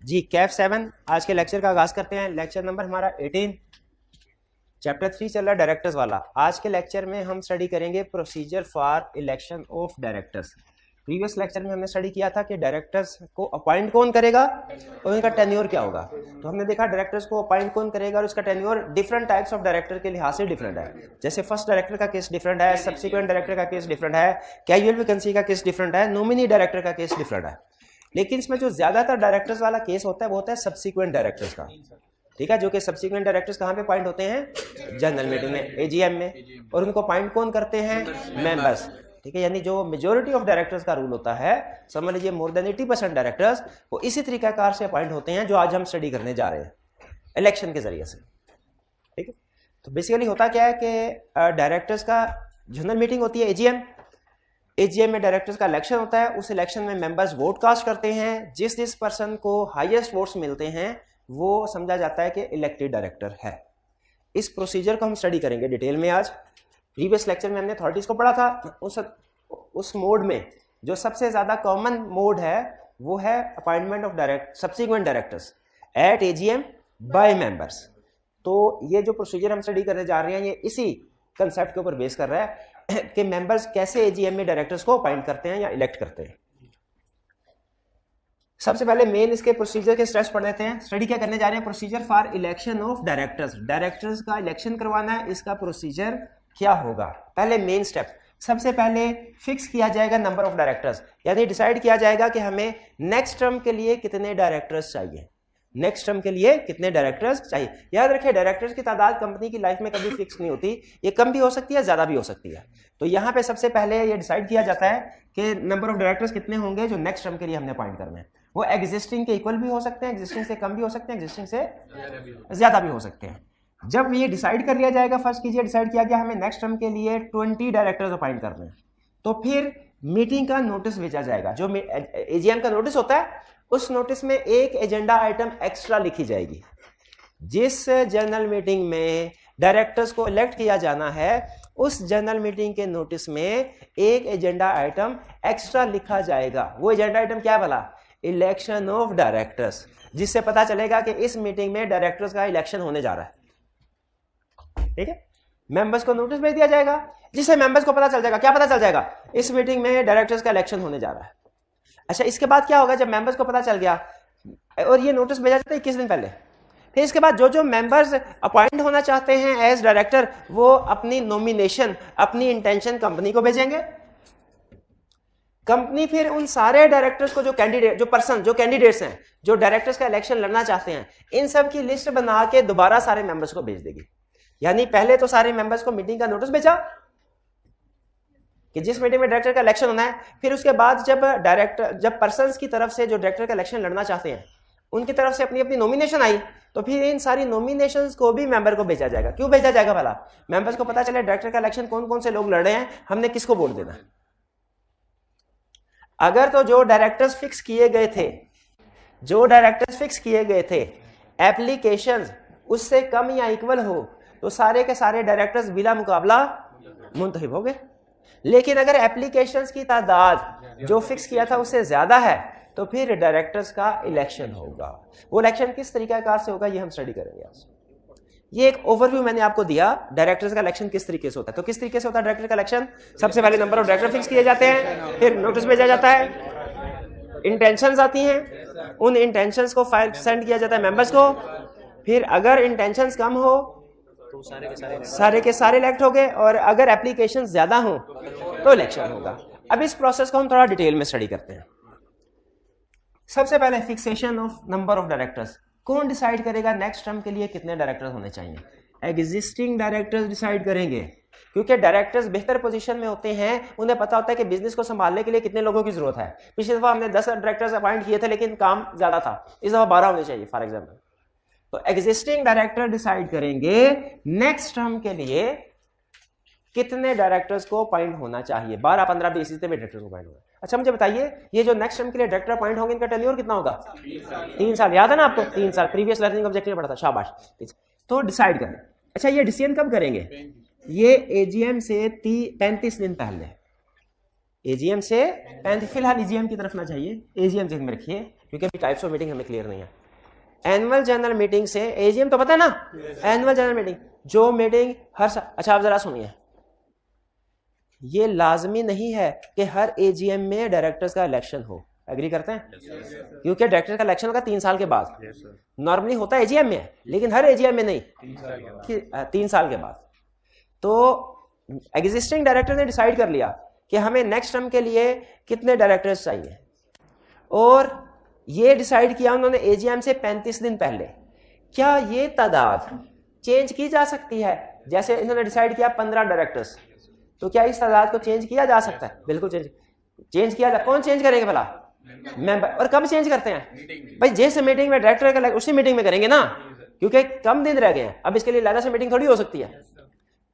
जी कैफ 7 आज के लेक्चर का आगाज करते हैं। लेक्चर नंबर हमारा 18, चैप्टर 3 चल रहा है डायरेक्टर्स वाला। आज के लेक्चर में हम स्टडी करेंगे procedure for election of directors. Previous lecture में हमने स्टडी किया था कि डायरेक्टर्स को अपॉइंट कौन करेगा और उनका टेन्योर क्या होगा। तो हमने देखा डायरेक्टर्स को अपॉइंट कौन करेगा और उसका tenure different types of director के लिहाज से डिफरेंट है। जैसे फर्स्ट डायरेक्टर का केस डिफरेंट है, सब्सिक्वेंट डायरेक्टर का केस डिफरेंट है, कैजुअल वैकेंसी का केस डिफरेंट है, नॉमिनी डायरेक्टर का केस डिफरेंट है। लेकिन इसमें जो ज्यादातर डायरेक्टर्स वाला केस होता है वो होता है सब्सिक्वेंट डायरेक्टर्स का, ठीक है। जो कि सब्सिक्वेंट डायरेक्टर्स कहाँ पे अपॉइंट होते हैं? जनरल मीटिंग में, एजीएम में। और उनको अपॉइंट कौन करते हैं? मेंबर्स, ठीक है। यानी जो मेजोरिटी ऑफ डायरेक्टर्स का रूल होता है, समझ लीजिए मोर देन 80% डायरेक्टर्स वो इसी तरीकाकार से अपॉइंट होते हैं जो आज हम स्टडी करने जा रहे हैं, इलेक्शन के जरिए से, ठीक है। तो बेसिकली होता क्या है कि डायरेक्टर्स का जनरल मीटिंग होती है, एजीएम। एजीएम में डायरेक्टर्स का इलेक्शन होता है। उस इलेक्शन में मेंबर्स वोट कास्ट करते हैं। जिस पर्सन को हाईएस्ट वोट्स मिलते हैं वो समझा जाता है कि इलेक्टेड डायरेक्टर है। इस प्रोसीजर को हम स्टडी करेंगे डिटेल में आज। प्रीवियस लेक्चर में हमने अथॉरिटीज को पढ़ा था। उस मोड में जो सबसे ज्यादा कॉमन मोड है वो है appointment of subsequent directors at AGM by members. तो ये जो प्रोसीजर हम स्टडी करने जा रहे हैं ये इसी कंसेप्ट के ऊपर बेस कर रहा है कि मेंबर्स कैसे एजीएम में डायरेक्टर्स को अपॉइंट करते हैं या इलेक्ट करते हैं। सबसे पहले मेन इसके प्रोसीजर के स्टेप्स पढ़ लेते हैं। स्टडी क्या करने जा रहे हैं? Procedure for election of directors. Directors का इलेक्शन करवाना है, इसका प्रोसीजर क्या होगा? पहले मेन स्टेप, सबसे पहले फिक्स किया जाएगा नंबर ऑफ डायरेक्टर्स, यानी डिसाइड किया जाएगा कि हमें नेक्स्ट टर्म के लिए कितने डायरेक्टर्स चाहिए। नेक्स्ट टर्म के लिए कितने डायरेक्टर्स चाहिए। याद रखिए डायरेक्टर्स की तादाद कंपनी की लाइफ में कभी फिक्स नहीं होती, ये कम भी हो सकती है, ज्यादा भी हो सकती है। तो यहाँ पे सबसे पहले ये डिसाइड किया जाता है कि नंबर ऑफ डायरेक्टर्स कितने होंगे जो नेक्स्ट टर्म के लिए हमने अपॉइंट करने हैं। वो एग्जिस्टिंग के इक्वल भी हो सकते हैं, एग्जिस्टिंग से कम भी हो सकते हैं, एग्जिस्टिंग से ज्यादा भी हो सकते हैं। जब ये डिसाइड कर लिया जाएगा, फर्स्ट कीजिए डिसाइड किया गया हमें नेक्स्ट टर्म के लिए 20 डायरेक्टर्स अपॉइंट करने हैं, तो फिर मीटिंग का नोटिस भेजा जाएगा। जो एजीएम का नोटिस होता है उस नोटिस में एक एजेंडा आइटम एक्स्ट्रा लिखी जाएगी। जिस जनरल मीटिंग में डायरेक्टर्स को इलेक्ट किया जाना है उस जनरल मीटिंग के नोटिस में एक एजेंडा आइटम एक्स्ट्रा लिखा जाएगा। वो एजेंडा आइटम क्या भला? इलेक्शन ऑफ डायरेक्टर्स, जिससे पता चलेगा कि इस मीटिंग में डायरेक्टर्स का इलेक्शन होने जा रहा है, ठीक है। मेंबर्स को नोटिस भेज दिया जाएगा जिससे मेंबर्स को पता चल जाएगा। क्या पता चल जाएगा? इस मीटिंग में डायरेक्टर्स का इलेक्शन होने जा रहा है। अच्छा, इसके बाद क्या होगा? जब मेंबर्स को पता चल गया और ये नोटिस भेजा जाता है 21 दिन पहले, फिर इसके बाद जो मेंबर्स अपॉइंट होना चाहते हैं एज डायरेक्टर वो अपनी नॉमिनेशन, अपनी इंटेंशन कंपनी को भेजेंगे। कंपनी फिर उन सारे डायरेक्टर्स को, जो कैंडिडेट्स हैं, जो डायरेक्टर्स का इलेक्शन लड़ना चाहते हैं, इन सब की लिस्ट बना के दोबारा सारे मेंबर्स को भेज देगी। यानी पहले तो सारे मेंबर्स को मीटिंग का नोटिस भेजा कि जिस मीटिंग में डायरेक्टर का इलेक्शन होना है, फिर उसके बाद जब पर्सन्स की तरफ से जो डायरेक्टर का इलेक्शन लड़ना चाहते हैं उनकी तरफ से अपनी अपनी नॉमिनेशन आई, तो फिर इन सारी नॉमिनेशंस को भी मेंबर को भेजा जाएगा। क्यों भेजा जाएगा भला? मेंबर्स को पता चले डायरेक्टर का इलेक्शन कौन कौन से लोग लड़ रहे हैं, हमने किसको वोट देना है। अगर तो जो डायरेक्टर्स फिक्स किए गए थे एप्लीकेशंस उससे कम या इक्वल हो तो सारे के सारे डायरेक्टर्स बिला मुकाबला मुंतखब हो गए। लेकिन अगर एप्लीकेशंस की तादाद जो फिक्स किया था उससे ज्यादा है तो फिर डायरेक्टर्स का इलेक्शन होगा। वो इलेक्शन किस तरीकाकार से होगा ये हम स्टडी करेंगे आज। ये एक ओवरव्यू मैंने आपको दिया डायरेक्टर्स का इलेक्शन किस तरीके से होता है। तो किस तरीके से होता है डायरेक्टर का इलेक्शन? सबसे पहले नंबर ऑफ डायरेक्टर फिक्स किए जाते हैं, फिर नोटिस भेजा जाता है, इंटेंशंस आती हैं, उन इंटेंशंस को फाइल सेंड किया जाता है मेंबर्स को। फिर अगर इंटेंशंस कम हो तो सारे के सारे इलेक्ट हो गए, और अगर एप्लीकेशन ज्यादा हो तो इलेक्शन होगा। अब इस प्रोसेस को हम थोड़ा डिटेल में स्टडी करते हैं। सबसे पहले fixation of number of directors. कौन डिसाइड करेगा नेक्स्ट टर्म के लिए कितने डायरेक्टर्स होने चाहिए? एग्जिस्टिंग डायरेक्टर्स डिसाइड करेंगे, क्योंकि डायरेक्टर्स बेहतर पोजीशन में होते हैं, उन्हें पता होता है कि बिजनेस को संभालने के लिए कितने लोगों की जरूरत है। पिछली दफा हमने 10 डायरेक्टर्स अपॉइंट किए थे लेकिन काम ज्यादा था, इस दफा 12 होने चाहिए फॉर एग्जाम्पल। तो एग्जिस्टिंग डायरेक्टर डिसाइड करेंगे नेक्स्ट टर्म के लिए कितने डायरेक्टर्स को अपॉइंट होना चाहिए। 12, 15, 20 इतने डायरेक्टर्स को अपॉइंट होगा। अच्छा मुझे बताइए, ये जो नेक्स्ट टर्म के लिए डायरेक्टर अपॉइंट होंगे इनका टेन्योर कितना होगा? 3 साल। याद है ना आपको? 3 साल प्रीवियस लर्निंग ऑब्जेक्टिव में पढ़ा था, शाबाश। तो डिसाइड करें। अच्छा ये डिसीजन कब करेंगे? ये एजीएम से 35 दिन पहले। एजीएम से 35, फिलहाल एजीएम की तरफ ना चाहिए, एजीएम से में रखिए, क्योंकि अभी टाइप्स ऑफ मीटिंग हमें क्लियर नहीं है। एनुअल जनरल मीटिंग से, एजीएम तो पता है ना, एनुअल जनरल मीटिंग जो मीटिंग हर साल, अच्छा आप जरा सुनिए, ये लाजमी नहीं है कि हर एजीएम में डायरेक्टर्स का इलेक्शन हो। एग्री करते हैं? क्योंकि डायरेक्टर का इलेक्शन होगा 3 साल के बाद, नॉर्मली होता है एजीएम में, लेकिन हर एजीएम में नहीं, 3 साल के बाद। तो एग्जिस्टिंग डायरेक्टर ने डिसाइड कर लिया कि हमें नेक्स्ट टर्म के लिए कितने डायरेक्टर्स चाहिए, और ये डिसाइड किया उन्होंने एजीएम से 35 दिन पहले। क्या ये तादाद चेंज की जा सकती है? जैसे इन्होंने डिसाइड किया 15 डायरेक्टर्स, तो क्या इस तादाद को चेंज किया जा सकता है? बिल्कुल चेंज किया जा। कौन चेंज करेंगे भला? मेंबर। और कब चेंज करते हैं भाई? जिस मीटिंग में डायरेक्टर का उसी मीटिंग में करेंगे ना, क्योंकि कम दिन रह गए हैं, अब इसके लिए अलग से मीटिंग थोड़ी हो सकती है।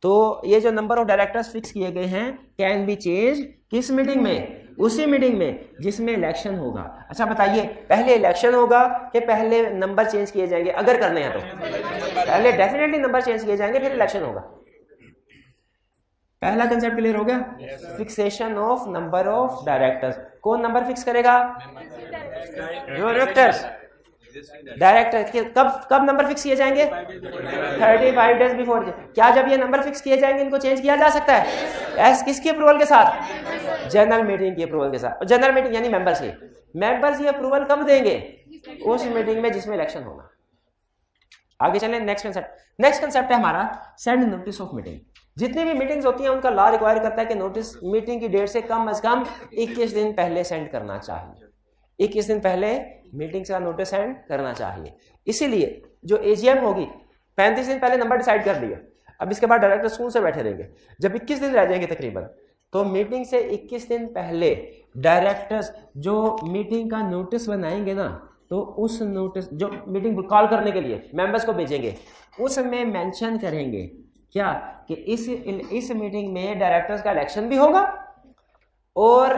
तो ये जो नंबर ऑफ डायरेक्टर्स फिक्स किए गए हैं कैन बी चेंज किस मीटिंग में? उसी मीटिंग में जिसमें इलेक्शन होगा। अच्छा बताइए, पहले इलेक्शन होगा कि पहले नंबर चेंज किए जाएंगे? अगर करने हैं तो पहले डेफिनेटली नंबर चेंज किए जाएंगे, फिर इलेक्शन होगा। पहला कंसेप्ट क्लियर हो गया? Fixation of number of directors. कौन नंबर फिक्स करेगा? डायरेक्टर्स। डायरेक्टर कब नंबर फिक्स किए जाएंगे? 35 डेज बिफोर। क्या जब ये नंबर फिक्स किए जाएंगे इनको चेंज किया जा सकता है? किसकी अप्रूवल के साथ? जनरल मीटिंग की अप्रूवल के साथ। जनरल मीटिंग यानी मेंबर्स की। मेंबर्स ये अप्रूवल कब देंगे? उस मीटिंग में जिसमें इलेक्शन होगा। आगे चलें, नेक्स्ट कंसेप्ट। नेक्स्ट कंसेप्ट है हमारा सेंड नोटिस ऑफ मीटिंग। जितनी भी मीटिंग्स होती हैं उनका लॉ रिक्वायर करता है कि नोटिस मीटिंग की डेट से कम 21 दिन पहले सेंड करना चाहिए। 21 दिन पहले मीटिंग का नोटिस सेंड करना चाहिए। इसीलिए जो एजीएम होगी 35 दिन पहले नंबर डिसाइड कर लिया, अब इसके बाद डायरेक्टर स्कूल से बैठे रहेंगे। जब 21 दिन रह जाएंगे तकरीबन, तो मीटिंग से 21 दिन पहले डायरेक्टर्स जो मीटिंग का नोटिस बनाएंगे ना, तो उस नोटिस जो मीटिंग कॉल करने के लिए मेंबर्स को भेजेंगे, उसमें मेंशन करेंगे क्या कि इस मीटिंग में डायरेक्टर्स का इलेक्शन भी होगा, और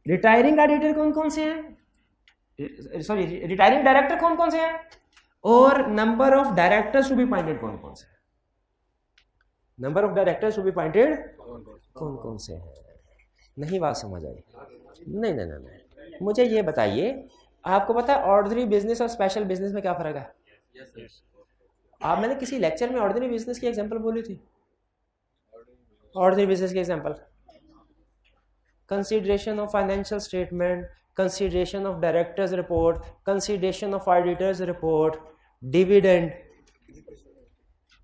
रिटायरिंग ऑडिटर कौन कौन से हैं, सॉरी रिटायरिंग डायरेक्टर कौन कौन से हैं, और number of directors to be appointed कौन कौन से हैं। Number of directors to be appointed कौन कौन से हैं। नहीं बात समझ आई? नहीं। मुझे ये बताइए, आपको पता है ऑर्डिनरी बिजनेस और स्पेशल बिजनेस में क्या फर्क है? आप मैंने किसी लेक्चर में ऑर्डिनरी बिजनेस की एग्जांपल बोली थी। ऑर्डिनरी बिजनेस की example, consideration of financial statement, consideration of directors report, consideration of auditors report, dividend.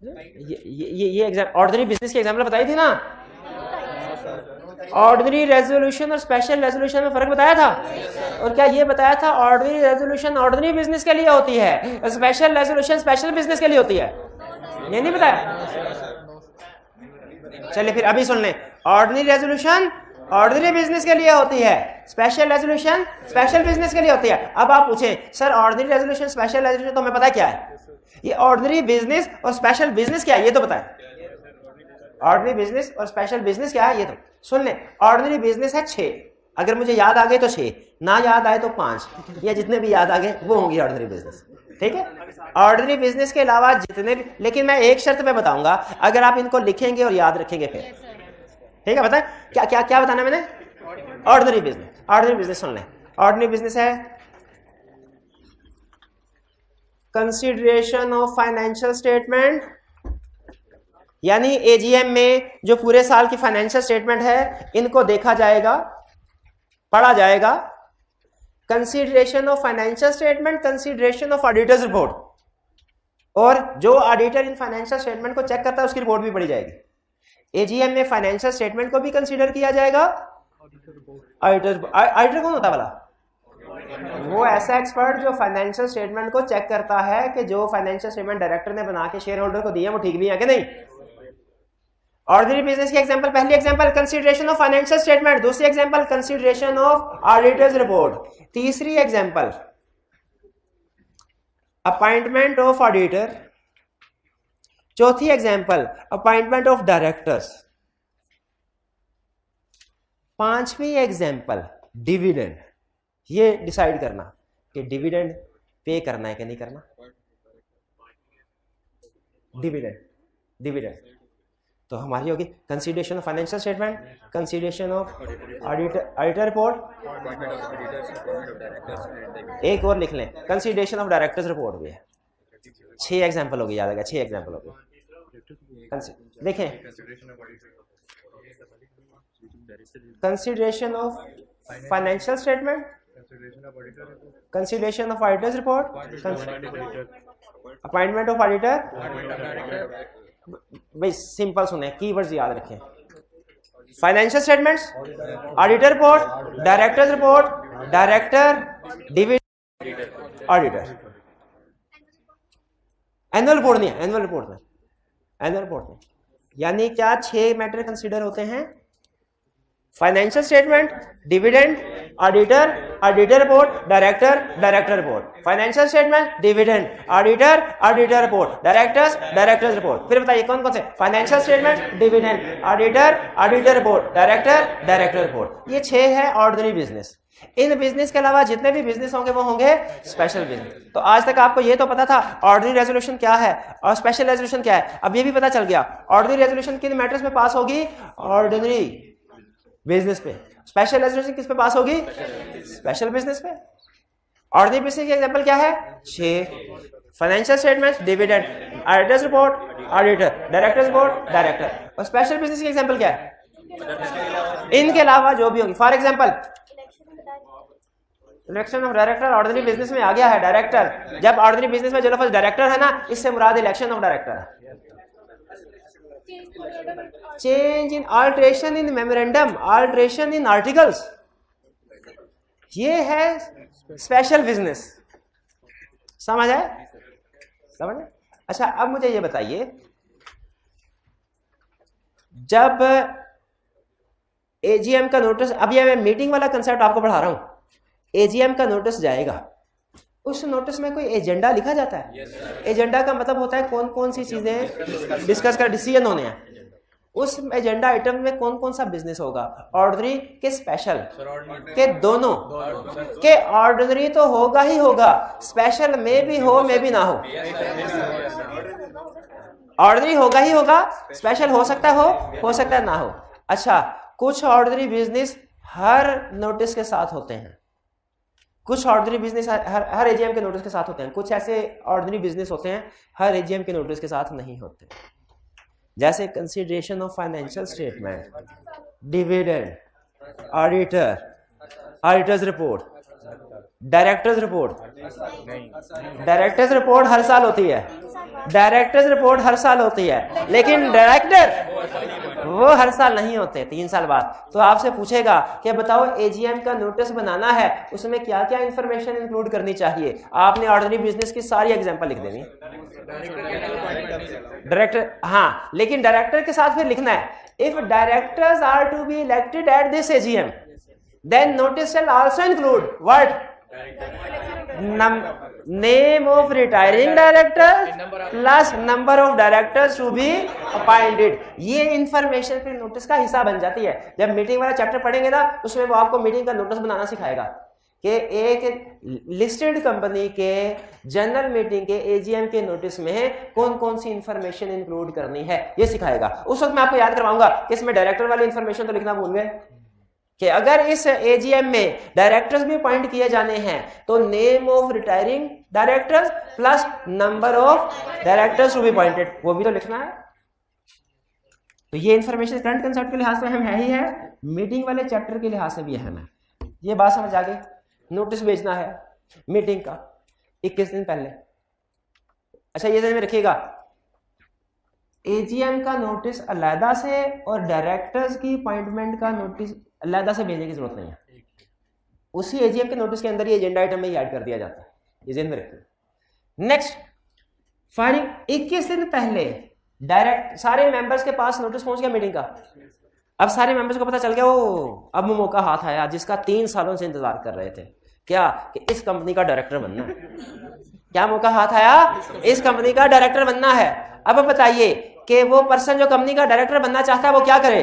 ये एग्जाम ऑर्डिनरी बिजनेस की एग्जांपल बताई थी ना। ऑर्डिनरी रेजोल्यूशन और स्पेशल रेजोल्यूशन में फर्क बताया था, और क्या ये बताया था ऑर्डिनरी रेजोल्यूशन ऑर्डिनरी बिजनेस के लिए होती है, स्पेशल रेजोल्यूशन स्पेशल बिजनेस के लिए होती है? ये नहीं बताया? चलिए फिर अभी सुन लें। ऑर्डिनरी रेजोल्यूशन ऑर्डिनरी बिजनेस के लिए होती है, स्पेशल रेजोल्यूशन स्पेशल बिजनेस के लिए होती है। अब आप पूछें sir ordinary resolution special resolution तो हमें पता क्या है, ये ऑर्डिनरी बिजनेस और स्पेशल बिजनेस क्या है ये तो बताएं। ऑर्डिनरी बिजनेस और स्पेशल बिजनेस क्या है ये तो सुन लें। ऑर्डिनरी बिजनेस है 6, अगर मुझे याद आ गए तो 6, ना याद आए तो 5, या जितने भी याद आ गए वो होंगी ऑर्डिनरी बिजनेस। ठीक है, ऑर्डिनरी बिजनेस के अलावा जितने भी, लेकिन मैं एक शर्त पे बताऊंगा, अगर आप इनको लिखेंगे और याद रखेंगे फिर। ठीक है, बताएं क्या क्या क्या बताना मैंने? Ordinary business. ऑर्डिनरी बिजनेस सुन लें। ऑर्डिनरी बिजनेस है कंसीडरेशन ऑफ फाइनेंशियल स्टेटमेंट, यानी एजीएम में जो पूरे साल की फाइनेंशियल स्टेटमेंट है इनको देखा जाएगा, पढ़ा जाएगा। Consideration of financial statement, consideration of auditors report, और जो ऑडिटर इन फाइनेंशियल स्टेटमेंट को चेक करता है उसकी रिपोर्ट भी पढ़ी जाएगी। एजीएम में फाइनेंशियल स्टेटमेंट को भी कंसीडर किया जाएगा। ऑडिटर कौन होता है वाला? वो ऐसा एक्सपर्ट जो फाइनेंशियल स्टेटमेंट को चेक करता है कि जो फाइनेंशियल स्टेटमेंट डायरेक्टर ने बना के शेयर होल्डर को दिए वो ठीक भी है कि नहीं। ऑर्डिनरी बिजनेस की एग्जांपल, पहली example consideration of financial statement, दूसरी example consideration of auditors report, तीसरी एग्जांपल अपॉइंटमेंट ऑफ ऑडिटर, चौथी एग्जांपल अपॉइंटमेंट ऑफ डायरेक्टर्स, पांचवी एग्जांपल डिविडेंड। ये डिसाइड करना कि डिविडेंड पे करना है कि नहीं करना। डिविडेंड तो हमारी होगी consideration of financial statement, consideration of auditor report, एक और लिख लें कंसीडरेशन ऑफ डायरेक्टर्स रिपोर्ट भी है। 6 एग्जांपल हो गए, याद आएगा 6 एग्जांपल हो गए। देखें consideration of financial statement, consideration of auditors report, appointment of auditor. भाई सिंपल सुने, कीवर्ड्स याद रखें। Financial statements, auditor report, directors report, director, dividend, auditor. Annual report नहीं है, एनुअल रिपोर्ट में, एनुअल रिपोर्ट में यानी क्या 6 मैटर कंसीडर होते हैं? Financial statement, dividend, auditor, auditor report, director, director report. Financial statement, dividend, auditor, auditor report, directors, directors report. फिर बताइए कौन कौन से? Financial statement, dividend, auditor, auditor report, director, director report. ये 6 है ऑर्डिनरी बिजनेस। इन बिजनेस के अलावा जितने भी बिजनेस होंगे वो होंगे स्पेशल बिजनेस। तो आज तक आपको ये तो पता था ऑर्डिनरी रेजोल्यूशन क्या है और स्पेशल रेजोल्यूशन क्या है। अब ये भी पता चल गया ऑर्डिनरी रेजोल्यूशन किन मैटर्स में पास होगी? ऑर्डिनरी बिजनेस पे। स्पेशल रेजोल्यूशन किस पे पास होगी? स्पेशल बिजनेस पे। ऑर्डिनरी बिजनेस की एग्जांपल क्या है? 6 financial statement, dividend, auditors report, auditor, directors report, director. और स्पेशल बिजनेस की एग्जांपल क्या है? इनके अलावा जो भी होगी। For example election of director ordinary business में आ गया है। डायरेक्टर, जब ऑर्डिनरी बिजनेस में जो लफ्ज डायरेक्टर है ना, इससे मुराद इलेक्शन ऑफ डायरेक्टर है। Change in, alteration in memorandum, alteration in articles, ये है स्पेशल बिजनेस। समझ आए? समझ आए? अच्छा अब मुझे ये बताइए, जब एजीएम का नोटिस, अब ये मैं मीटिंग वाला कंसेप्ट आपको पढ़ा रहा हूं, एजीएम का नोटिस जाएगा, उस नोटिस में कोई एजेंडा लिखा जाता है? एजेंडा का मतलब होता है कौन कौन सी चीजें डिस्कस कर, डिसीजन होने हैं। उस एजेंडा आइटम में कौन कौन सा बिजनेस होगा? ऑर्डिनरी के स्पेशल के दोनों के? ऑर्डिनरी तो होगा ही होगा, स्पेशल में भी हो में भी ना हो। ऑर्डिनरी होगा ही होगा, स्पेशल हो सकता हो सकता है ना हो। अच्छा, कुछ ऑर्डिनरी बिजनेस हर नोटिस के साथ होते हैं, कुछ ऑर्डिनरी बिजनेस हर एजीएम के नोटिस के साथ होते हैं, कुछ ऐसे ऑर्डिनरी बिजनेस होते हैं हर एजीएम के नोटिस के साथ नहीं होते। जैसे consideration of financial statement, dividend, auditor, auditors report, directors report. Directors report हर साल होती है, डायरेक्टर्स रिपोर्ट हर साल होती है, लेकिन डायरेक्टर वो हर साल नहीं होते, 3 साल बाद। तो आपसे पूछेगा कि बताओ एजीएम का नोटिस बनाना है, उसमें क्या क्या इंफॉर्मेशन इंक्लूड करनी चाहिए? आपने ऑर्डिनरी बिजनेस की सारी एग्जांपल लिख देनी। डायरेक्टर, हाँ, लेकिन डायरेक्टर के साथ फिर लिखना है, if directors are to be elected at this AGM then notice shall also include what? Name of retiring director plus number of directors to be appointed. ये इंफॉर्मेशन फिर नोटिस का हिस्सा बन जाती है। जब मीटिंग वाला चैप्टर पढ़ेंगे ना, उसमें वो आपको मीटिंग का नोटिस बनाना सिखाएगा कि एक लिस्टेड कंपनी के जनरल मीटिंग के एजीएम के नोटिस में कौन कौन सी इंफॉर्मेशन इंक्लूड करनी है, ये सिखाएगा। उस वक्त मैं आपको याद करवाऊंगा कि इसमें डायरेक्टर वाली इंफॉर्मेशन तो लिखना भूल गए कि अगर इस एजीएम में डायरेक्टर्स भी अपॉइंट किए जाने हैं तो name of retiring directors plus number of directors to be appointed, वो भी तो लिखना है। तो ये इंफॉर्मेशन करंट कंसेप्ट के लिहाज से अहम है ही है, मीटिंग वाले चैप्टर के लिहाज से भी अहम है। ये बात समझ आ गई? नोटिस भेजना है मीटिंग का 21 दिन पहले। अच्छा ये ध्यान में रखिएगा, एजीएम का नोटिस अलहदा से और डायरेक्टर्स की अपॉइंटमेंट का नोटिस अलहदा से भेजने की जरूरत नहीं है। उसी एजीएम के नोटिस के अंदर ही एजेंडा आइटम में ही ऐड कर दिया जाता है, ये ध्यान में रखिए। नेक्स्ट, फाइनल 21 दिन पहले डायरेक्ट सारे मेंबर्स के पास नोटिस पहुंच गया मीटिंग का। अब सारे मेंबर्स को पता चल गया, वो अब मौका हाथ आया जिसका 3 सालों से इंतजार कर रहे थे, क्या कि इस कंपनी का डायरेक्टर बनना है। क्या मौका हाथ आया? इस कंपनी का डायरेक्टर बनना है। अब बताइए कि वो पर्सन जो कंपनी का डायरेक्टर बनना चाहता है वो क्या करे?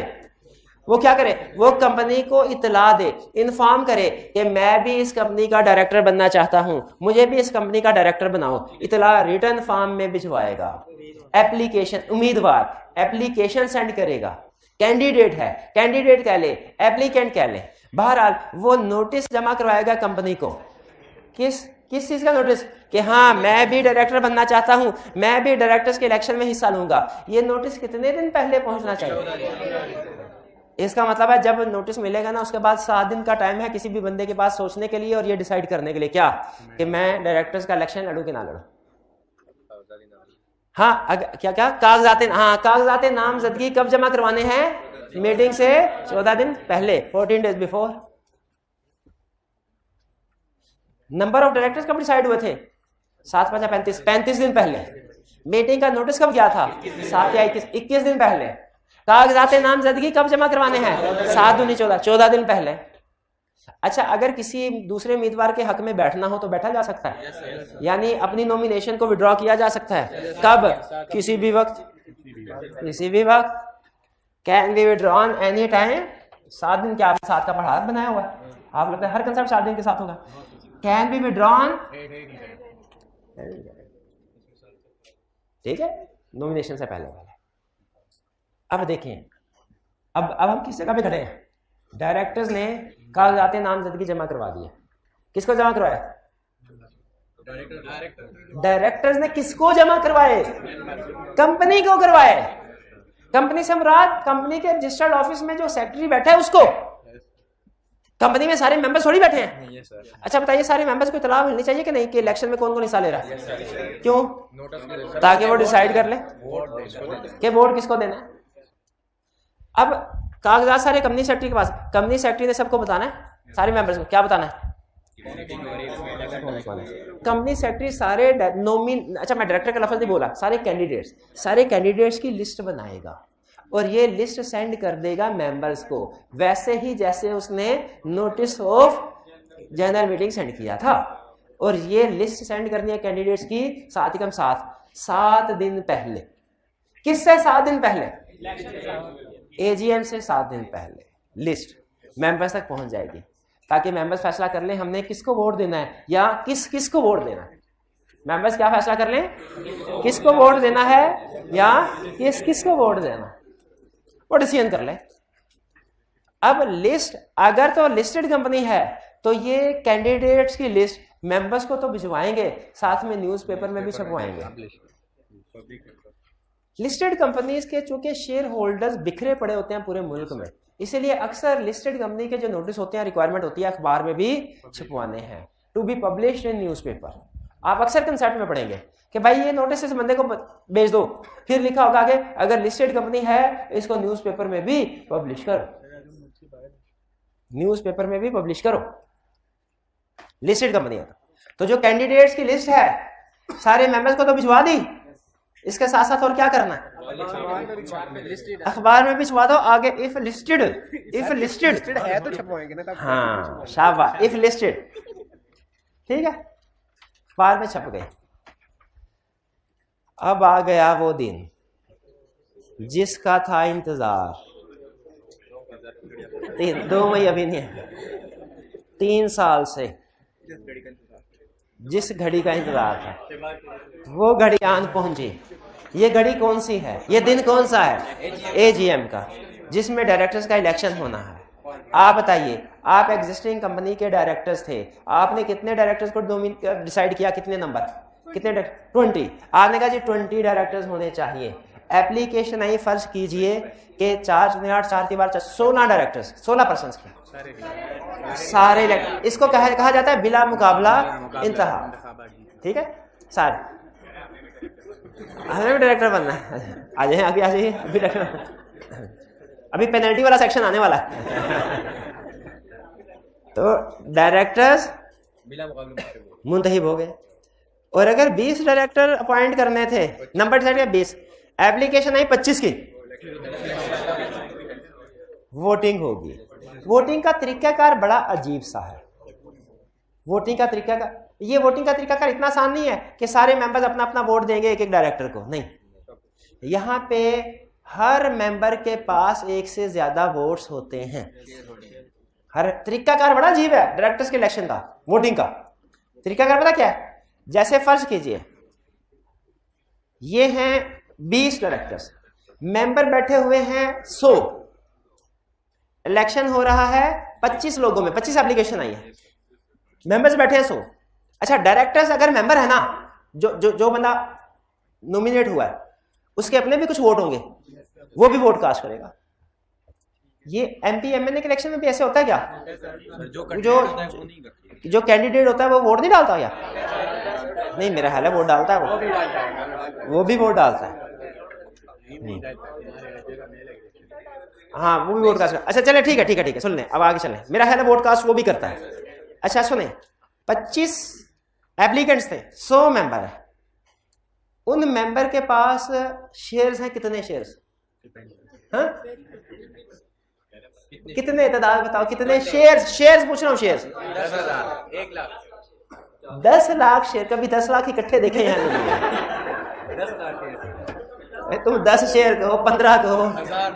वो क्या करे, वो कंपनी को इतला दे, इन्फॉर्म करे कि मैं भी इस कंपनी का डायरेक्टर बनना चाहता हूं, मुझे भी इस कंपनी का डायरेक्टर बनाओ। इतला रिटर्न फॉर्म में भिजवाएगा। एप्लीकेशन, उम्मीदवार एप्लीकेशन सेंड करेगा। कैंडिडेट है, कैंडिडेट कह ले, एप्लीकेंट कह ले, बहरहाल वो नोटिस जमा करवाएगा कंपनी को। किस चीज का नोटिस? कि हाँ मैं भी डायरेक्टर बनना चाहता हूं, मैं भी डायरेक्टर्स के इलेक्शन में हिस्सा लूंगा। ये नोटिस कितने दिन पहले पहुंचना चाहिए? इसका मतलब है जब नोटिस मिलेगा ना उसके बाद 7 दिन का टाइम है किसी भी बंदे के पास सोचने के लिए और ये डिसाइड करने के लिए क्या कि मैं डायरेक्टर्स का इलेक्शन लड़ू कि ना लड़ू। हाँ क्या कागजात नामजदगी कब जमा करवाने हैं? मीटिंग से 14 दिन पहले, 14 days before. Number of directors कब डिसाइड हुए थे? 7 5 35, 35 दिन पहले। मीटिंग का नोटिस कब गया था? 7 या 21 दिन पहले। कागजात नामजदगी कब जमा करवाने हैं? 7 दूनी 14, 14 दिन पहले। अच्छा, अगर किसी दूसरे उम्मीदवार के हक में बैठना हो तो बैठा जा सकता है, यानी अपनी नॉमिनेशन को विड्रॉ किया जा सकता है। कब? किसी भी वक्त, किसी भी वक्त। Can be withdrawn any time. 7 दिन के आपने 7 का पढ़ा बनाया हुआ है, आप लगता है हर कंसेप्ट 7 दिन के साथ होगा। कैन बी विड्रॉन, ठीक है, नॉमिनेशन से पहले वाला। अब देखिए, अब हम किस जगह पे खड़े हैं? डायरेक्टर्स ने कागजात नामजदगी जमा करवा दी है। किसको जमा करवाया? डायरेक्टर्स ने किसको जमा करवाए? कंपनी को करवाए। कंपनी से मुराद कंपनी के रजिस्टर्ड ऑफिस में जो सेक्रेटरी बैठा है उसको। कंपनी में सारे मेंबर्स थोड़ी बैठे हैं। अच्छा बताइए, सारे मेंबर्स को इतला मिलनी चाहिए कि नहीं कि इलेक्शन में कौन कौन हिस्सा ले रहा है? क्यों? ताकि वो डिसाइड कर ले कि वोट किसको देना है। अब कागजात सारे कंपनी सेक्रेटरी के पास, कंपनी सेक्रेटरी ने सबको बताना है, सारे मेंबर्स को क्या बताना है? कंपनी सेक्रेटरी सारे अच्छा मैं डायरेक्टर का लफ्ज नहीं बोला, सारे कैंडिडेट्स की लिस्ट बनाएगा और ये लिस्ट सेंड कर देगा मेंबर्स को, वैसे ही जैसे उसने notice of general meeting send किया था। और ये लिस्ट सेंड करनी है कैंडिडेट्स की साथ ही कम 7 दिन पहले। किससे 7 दिन पहले? एजीएम से 7 दिन पहले लिस्ट मेंबर्स तक पहुंच जाएगी, ताकि मेंबर्स फैसला कर लें हमने किसको वोट देना है या किसको वोट देना है। मेंबर्स क्या फैसला कर लें? किसको वोट देना है या किसको वोट देना है, वो डिसीजन कर ले। अब लिस्ट, अगर तो लिस्टेड कंपनी है तो ये कैंडिडेट्स की लिस्ट मेंबर्स को तो भिजवाएंगे, साथ में न्यूज़पेपर में भी छपवाएंगे। लिस्टेड कंपनीज के चूंकि शेयर होल्डर्स बिखरे पड़े होते हैं पूरे मुल्क में, इसलिए अक्सर लिस्टेड कंपनी के जो नोटिस होते हैं, रिक्वायरमेंट होती है अखबार में भी छपवाने हैं, to be published in newspaper. आप अक्सर कंसेप्ट में पढ़ेंगे कि भाई ये नोटिस इस बंदे को भेज दो, फिर लिखा होगा कि अगर लिस्टेड कंपनी है इसको न्यूज़पेपर में भी पब्लिश करो, न्यूज़पेपर में भी पब्लिश करो। लिस्टेड कंपनी है तो जो कैंडिडेट्स की लिस्ट है सारे मेंबर्स को तो भिजवा दी, इसके साथ साथ और क्या करना है? अखबार में भी छपवा दो आगे। इफ लिस्टेड है तो छपवाएंगे ना। हाँ शाबाश, इफ लिस्टेड, ठीक है, अखबार में छप गए। अब आ गया वो दिन जिसका था इंतजार। 2 मई अभी नहीं है, 3 साल से जिस घड़ी का इंतजार था वो घड़ी आन पहुंची। ये घड़ी कौन सी है? ये दिन कौन सा है? एजीएम का, जिसमें डायरेक्टर्स का इलेक्शन होना है। आप बताइए, आप एग्जिस्टिंग कंपनी के डायरेक्टर्स थे, आपने कितने डायरेक्टर्स को डिसाइड किया? कितने नंबर? कितने? 20। आपने कहा जी 20 डायरेक्टर्स होने चाहिए। एप्लीकेशन आई, फर्ज कीजिए कि 4 16 डायरेक्टर्स, 16 पर्सन की सारे। इसको कहा जाता है बिला मुकाबला इंतहा, ठीक है। सारे हमें भी डायरेक्टर बनना है, आ जाइए आगे, आ जाइए अभी अभी पेनल्टी वाला सेक्शन आने वाला है। तो डायरेक्टर्स मुंतहिब हो गए, और अगर 20 डायरेक्टर अपॉइंट करने थे, नंबर डिसाइड किया 20, एप्लीकेशन आई 25 की, वोटिंग होगी। वोटिंग का तरीकाकार बड़ा अजीब सा है। वोटिंग का तरीकाकार इतना आसान नहीं है कि सारे मेंबर्स अपना अपना वोट देंगे एक एक डायरेक्टर को, नहीं। यहाँ पे हर मेंबर के पास एक से ज्यादा वोट्स होते हैं। हर तरीकाकार बड़ा अजीब है डायरेक्टर्स के इलेक्शन का, वोटिंग का तरीकाकार पता क्या है? जैसे फर्ज कीजिए ये हैं 20 डायरेक्टर्स, मेंबर बैठे हुए हैं 100, इलेक्शन हो रहा है 25 लोगों में, 25 एप्लीकेशन आई है, मेंबर्स बैठे हैं 100। अच्छा, डायरेक्टर्स अगर मेंबर है ना, जो बंदा नॉमिनेट हुआ है उसके अपने भी कुछ वोट होंगे, वो भी वोट कास्ट करेगा। ये एमपी एमएनए के इलेक्शन में भी ऐसे होता है क्या? जो कैंडिडेट होता है वो वोट नहीं डालता क्या? नहीं, मेरा ख्याल है वोट डालता है, वो भी वोट डालता है। हाँ, वो भी वोट कास्ट। अच्छा चले, ठीक है, सुन लें, अब आगे चलें। मेरा ख्याल है वोट कास्ट वो भी करता है। अच्छा सुने, 25 एप्लीकेंट्स थे, 100 मेंबर है, उन मेंबर के पास शेयर्स हैं कितने शेयर्स? हाँ, कितने तादाद बताओ, कितने शेयर्स पूछ रहा हूँ, शेयर्स 10 लाख शेयर। कभी 10 लाख इकट्ठे देखे यहाँ नहीं? तुम 10 शेयर कहो, 15 कहो,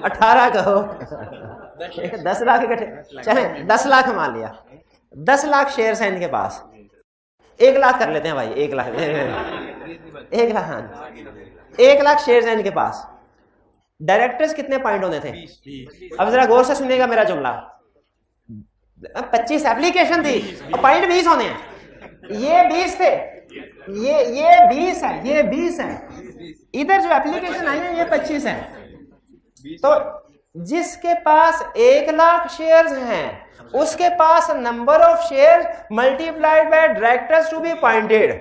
18 कहो, 10 लाख इकट्ठे, चले 10 लाख मान लिया, 10 लाख शेयर्स हैं इनके पास। 1 लाख कर लेते हैं भाई, 1 लाख 1 लाख, हाँ 1 लाख शेयर्स हैं इनके पास। डायरेक्टर्स कितने पॉइंट होने थे? अब जरा गौर से सुनिएगा मेरा जुमला। 25 एप्लीकेशन थी और पॉइंट 20 होने हैं। ये 20 थे, ये 20 है, ये 20 है, इधर जो एप्लीकेशन आई है ये 25 है। तो जिसके पास 1 लाख शेयर्स हैं उसके पास number of share multiplied by directors to be appointed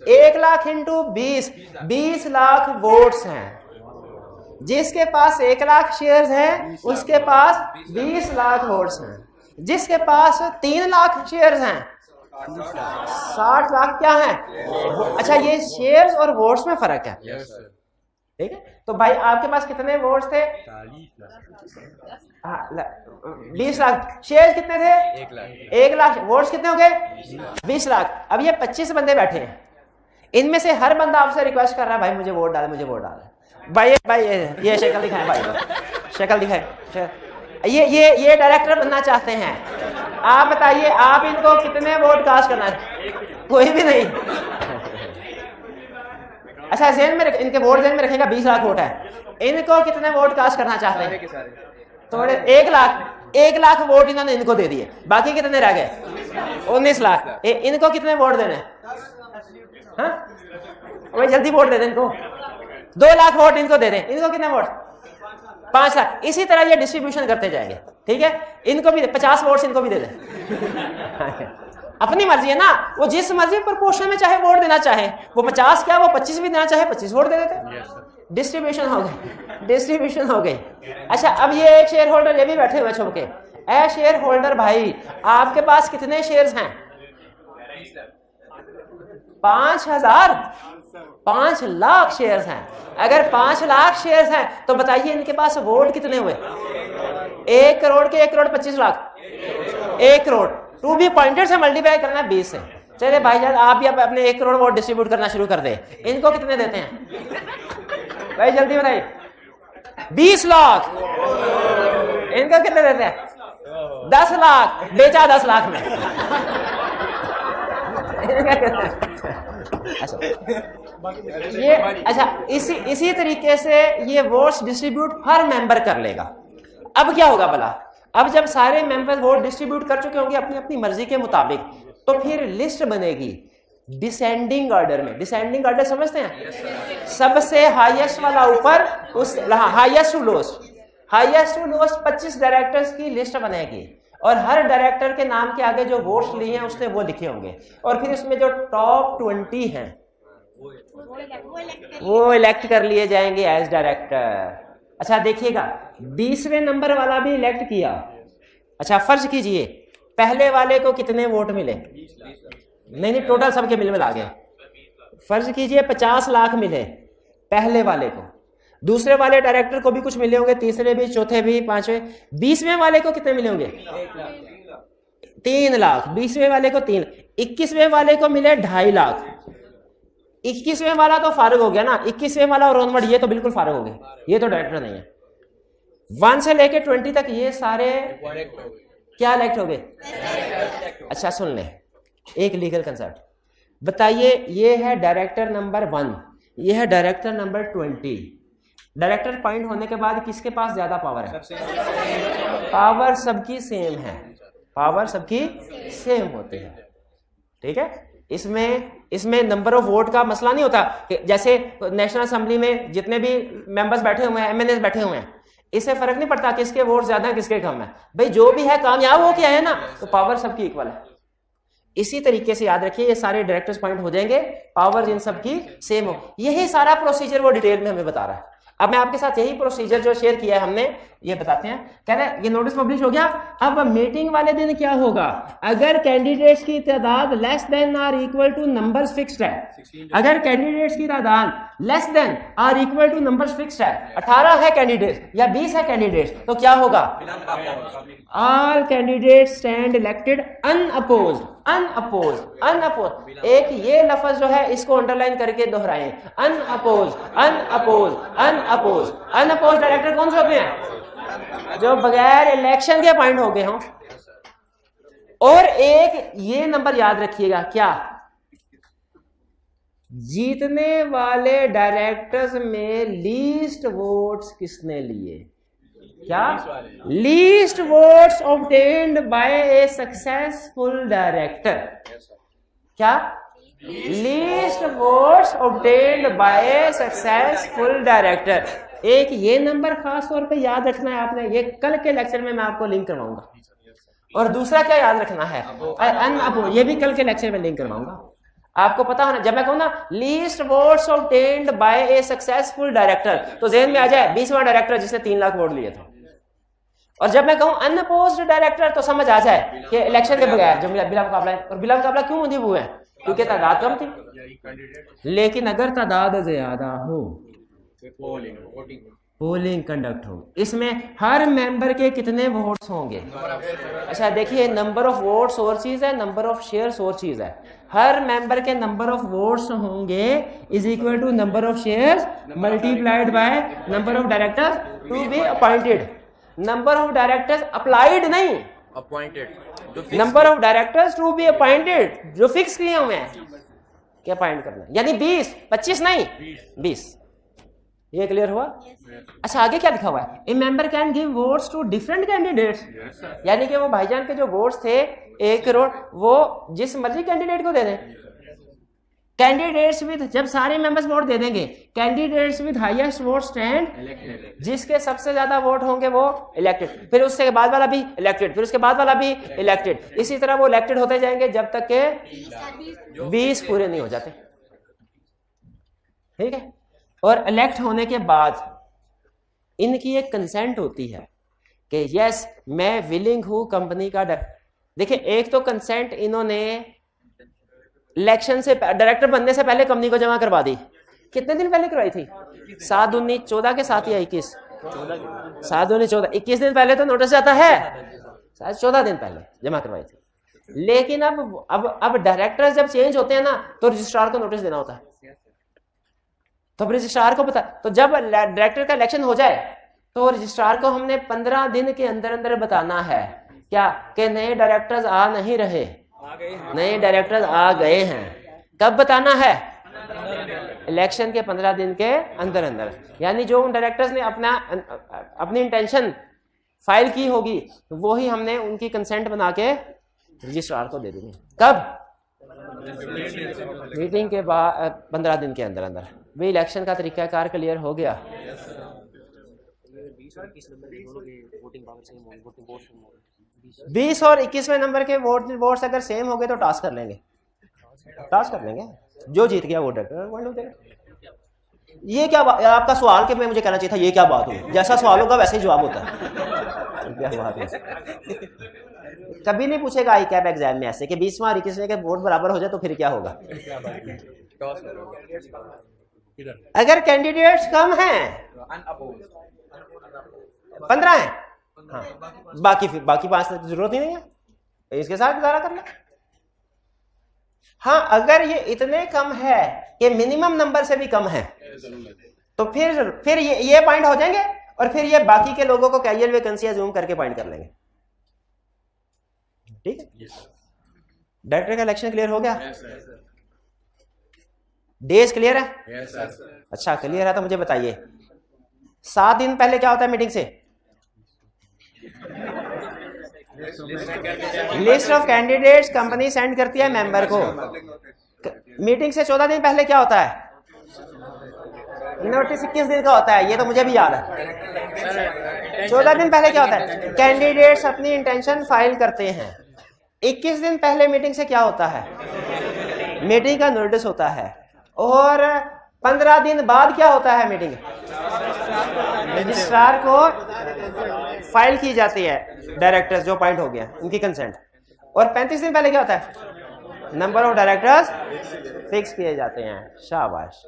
1 lakh into 20 lakh votes हैं। जिसके पास 1 लाख शेयर्स हैं उसके पास 20 लाख वोट्स हैं। जिसके पास 3 लाख शेयर्स हैं 60 लाख क्या है? अच्छा, ये शेयर्स और वोट्स में फर्क है, ठीक है? तो भाई आपके पास कितने वोट्स थे? 20 लाख। शेयर्स कितने थे? 1 लाख। वोट्स कितने हो गए? 20 लाख। अब ये 25 बंदे बैठे हैं, इनमें से हर बंदा आपसे रिक्वेस्ट कर रहा है भाई मुझे वोट डाल, मुझे वोट डाल। भाई ये शक्ल दिखाएं भाई, शक्ल दिखाएं। ये डायरेक्टर बनना चाहते हैं, आप बताइए आप इनको कितने वोट कास्ट करना है? कोई भी नहीं। अच्छा, ज़हन में इनके वोट ज़हन में रखेगा 20 लाख वोट है, इनको कितने वोट कास्ट करना चाहते हैं? थोड़े 1 लाख वोट इन्होंने इनको दे दिए, बाकी कितने रह गए? 19 लाख। इनको कितने वोट देने? हाँ भाई जल्दी वोट दे दें इनको। 2 लाख वोट इनको दे दें, इनको कितने वोट? 5 लाख। इसी तरह ये डिस्ट्रीब्यूशन करते जाएंगे, ठीक है? इनको भी 50 वोट्स इनको भी दे दें। अपनी मर्जी है ना, वो जिस मर्जी प्रोपोर्शन में चाहे वोट देना चाहे, वो 50 क्या वो 25 भी देना चाहे 25 वोट दे देते। डिस्ट्रीब्यूशन हो गई, डिस्ट्रीब्यूशन हो गई। अच्छा, अब ये एक शेयर होल्डर ये भी बैठे हुए छुप के। ए शेयर होल्डर भाई, आपके पास कितने शेयर्स हैं? 5000, 5 लाख शेयर्स हैं। अगर 5 लाख शेयर्स हैं तो बताइए इनके पास वोट कितने हुए? 1 करोड़ के 1 crore 25 lakh, 1 crore to be pointed से मल्टीप्लाई करना है 20 से। चले भाईजान आप भी अपने 1 करोड़ वोट डिस्ट्रीब्यूट करना शुरू कर दे। इनको कितने देते हैं भाई जल्दी बताइए? 20 लाख। इनको कितने देते हैं? 10 लाख। बेचा 10 लाख में। ये अच्छा, इसी तरीके से ये वोट्स डिस्ट्रीब्यूट हर मेंबर कर लेगा। अब क्या होगा भला? अब जब सारे मेंबर वोट डिस्ट्रीब्यूट कर चुके होंगे अपनी अपनी मर्जी के मुताबिक, तो फिर लिस्ट बनेगी डिसेंडिंग ऑर्डर में। डिसेंडिंग ऑर्डर समझते हैं? सबसे हाईएस्ट वाला ऊपर, उस highest to lowest, highest to lowest 25 directors की लिस्ट बनेगी और हर डायरेक्टर के नाम के आगे जो वोट्स लिए हैं उसने वो लिखे होंगे और फिर इसमें जो टॉप 20 हैं वो इलेक्ट कर लिए जाएंगे एज डायरेक्टर। अच्छा देखिएगा, 20वें नंबर वाला भी इलेक्ट किया। अच्छा फर्ज कीजिए पहले वाले को कितने वोट मिले? नहीं टोटल सबके मिला गए। फर्ज कीजिए 50 लाख मिले पहले वाले को, दूसरे वाले डायरेक्टर को भी कुछ मिले होंगे, तीसरे भी, चौथे भी, पांचवें। 20वें वाले को कितने मिले होंगे? 3 लाख। 20वें वाले को 3। 21वें वाले को मिले 2.5 लाख। 21वें वाला तो फारिग हो गया ना, 21वें वाला और ऑनवर्ड ये तो बिल्कुल फारिग हो गए, ये तो डायरेक्टर नहीं है। 1 से लेके 20 तक ये सारे क्या इलेक्ट हो गए? अच्छा सुन ले, एक लीगल कंसेप्ट बताइए, ये है डायरेक्टर नंबर 1, ये है डायरेक्टर नंबर 20। डायरेक्टर पॉइंट होने के बाद किसके पास ज्यादा पावर है? पावर सबकी सेम है, पावर सबकी सेम होती है, ठीक है। इसमें नंबर ऑफ वोट का मसला नहीं होता कि जैसे नेशनल असेंबली में जितने भी मेंबर्स बैठे हुए हैं, एमएनएस बैठे हुए हैं, इससे फर्क नहीं पड़ता किसके वोट ज्यादा है किसके कम है, भाई जो भी है कामयाब हो क्या है ना, तो पावर सबकी इक्वल है। इसी तरीके से याद रखिए ये सारे डायरेक्टर्स पॉइंट हो जाएंगे, पावर इन सबकी सेम हो, यही सारा प्रोसीजर वो डिटेल में हमें बता रहा है। अब मैं आपके साथ यही प्रोसीजर जो शेयर किया है हमने, ये बताते हैं। कह रहे हैं ये नोटिस पब्लिश हो गया, अब मीटिंग वाले दिन क्या होगा? अगर कैंडिडेट्स की तादाद less than or equal to numbers fixed है, अगर कैंडिडेट्स की तादाद less than or equal to numbers fixed है, 18 है कैंडिडेट या 20 है कैंडिडेट, तो क्या होगा? All candidates stand elected unopposed, unopposed, unopposed. एक ये लफ्ज जो है इसको अंडरलाइन करके दोहराएं, unopposed, unopposed, unopposed. Unopposed director कौन से होते हैं? जो बगैर इलेक्शन के अपॉइंट हो गए हों। और एक ये नंबर याद रखिएगा, क्या? जीतने वाले डायरेक्टर्स में लीस्ट वोट्स किसने लिए? क्या? Least votes obtained by a successful director. क्या? Least votes obtained by a successful director. एक ये नंबर खास तौर पे याद रखना है आपने, ये कल के लेक्चर में मैं आपको लिंक करवाऊंगा। और दूसरा क्या याद रखना है? ये भी कल के लेक्चर में लिंक करवाऊंगा। आपको पता है ना, जब मैं कहूँ ना least votes obtained by a successful director, तो जेहन में आ जाए 20वां डायरेक्टर जिसने 3 लाख वोट लिए थे। और जब मैं कहूँ अनअपोज्ड डायरेक्टर, तो समझ आ जाए कि इलेक्शन के बगैर जो बिला मुकाबला है। और बिला मुकाबला क्यों मुझे हुए हैं? क्योंकि तादाद कम थी। लेकिन अगर तादाद ज्यादा हो, पोलिंग कंडक्ट हो, इसमें हर मेंबर के कितने वोट्स होंगे? अच्छा देखिए, नंबर ऑफ वोट्स और चीज है, नंबर ऑफ शेयर्स और चीज है। हर मेंबर के नंबर ऑफ वोट्स होंगे is equal to number of shares multiplied by number of directors to be appointed. Number of directors applied नहीं, appointed. Number of directors to be appointed, जो fix किए हुए हैं कि अपॉइंट करना, यानी 20, 25 नहीं, 20। ये क्लियर हुआ? अच्छा आगे क्या लिखा हुआ है? A member can give votes to different candidates, यानी कि वो भाईजान के जो वोट्स थे 1 करोड़, वो जिस मर्जी कैंडिडेट को दे दें। कैंडिडेट्स विद, जब सारे मेंबर्स वोट दे देंगे, candidates with highest vote stand, जिसके सबसे ज्यादा वोट होंगे वो इलेक्टेड, फिर उसके बाद वाला भी इलेक्टेड, फिर उसके बाद वाला भी इलेक्टेड। इसी तरह वो इलेक्टेड होते जाएंगे जब तक के 20 पूरे नहीं हो जाते। ठीक है। और इलेक्ट होने के बाद इनकी एक कंसेंट होती है कि यस मैं विलिंग हूं कंपनी का। देखिए एक तो कंसेंट इन्होंने इलेक्शन से, डायरेक्टर बनने से पहले कंपनी को जमा करवा दी। कितने दिन पहले करवाई थी? 7/19/14 के साथ या 21? 7/19/14, 21 दिन पहले तो नोटिस आता है, 14 दिन पहले जमा करवाई थी। लेकिन अब डायरेक्टर जब चेंज होते हैं ना, तो रजिस्ट्रार को नोटिस देना होता है। तो रजिस्ट्रार को पता, तो जब डायरेक्टर का इलेक्शन हो जाए तो रजिस्ट्रार को हमने 15 दिन के अंदर अंदर बताना है क्या कि नए डायरेक्टर्स आ नहीं रहे, नए डायरेक्टर्स आ गए हैं। कब बताना है? इलेक्शन के 15 दिन के अंदर अंदर। यानी जो उन डायरेक्टर्स ने अपनी इंटेंशन फाइल की होगी, वो ही हमने उनकी कंसेंट बना के रजिस्ट्रार को दे देंगे। कब? मीटिंग के बाद 15 दिन के अंदर अंदर। भी इलेक्शन का तरीकाकार क्लियर हो गया। 20 और 21वें नंबर के वोट्स अगर सेम हो गए तो टास्क कर लेंगे, टास्क कर लेंगे। जो जीत गया वो डायरेक्टर हो जाएगा। ये क्या आपका सवाल के मैं मुझे कहना चाहिए था, ये क्या बात हुई? जैसा सवाल होगा वैसे ही जवाब होता है। क्या बात है? कभी नहीं पूछेगा आई कैप एग्जाम में ऐसे कि 20वां और 21वें के वोट बराबर हो जाए तो फिर क्या होगा। अगर कैंडिडेट्स कम हैं, 15 हैं, हाँ, बाकी 5 की जरूरत ही नहीं है, इसके साथ गुजारा कर ले। हाँ अगर ये इतने कम है कि मिनिमम नंबर से भी कम है, तो फिर ये पॉइंट हो जाएंगे और फिर ये बाकी के लोगों को कैजुअल वैकेंसी जूम करके पॉइंट कर लेंगे। ठीक है, डायरेक्टर का इलेक्शन क्लियर हो गया? डेज क्लियर है? अच्छा क्लियर है तो मुझे बताइए 7 दिन पहले क्या होता है मीटिंग से? List of candidates company send करती है मेंबर को। मीटिंग से 14 दिन पहले क्या होता है? नोटिस 21 दिन का होता है, ये तो मुझे भी याद है। 14 दिन पहले क्या होता है? कैंडिडेट्स अपनी इंटेंशन फाइल करते हैं। 21 दिन पहले मीटिंग से क्या होता है? मीटिंग का नोटिस होता है। और 15 दिन बाद क्या होता है? मीटिंग रजिस्ट्रार को फाइल की जाती है, डायरेक्टर्स जो पॉइंट हो गया उनकी कंसेंट। और 35 दिन पहले क्या होता है? नंबर ऑफ डायरेक्टर्स फिक्स किए जाते हैं। शाबाश।